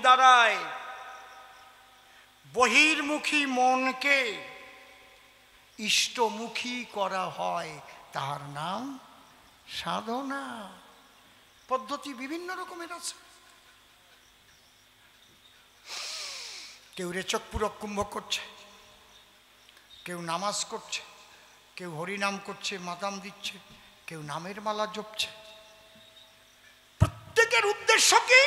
দ্বারায় বহির্মুখী মনকে ইষ্টমুখী করা হয় তাহার নাম সাধনা। পদ্ধতি বিভিন্ন রকমের আছে। কেউ রেচক পূরক কুম্ভ করছে, কেউ নামাজ করছে, কেউ হরিনাম করছে, মাতাম দিচ্ছে, কেউ নামের মালা জপছে। প্রত্যেকের উদ্দেশ্য কি?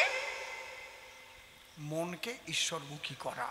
মনকে ঈশ্বরমুখী করা।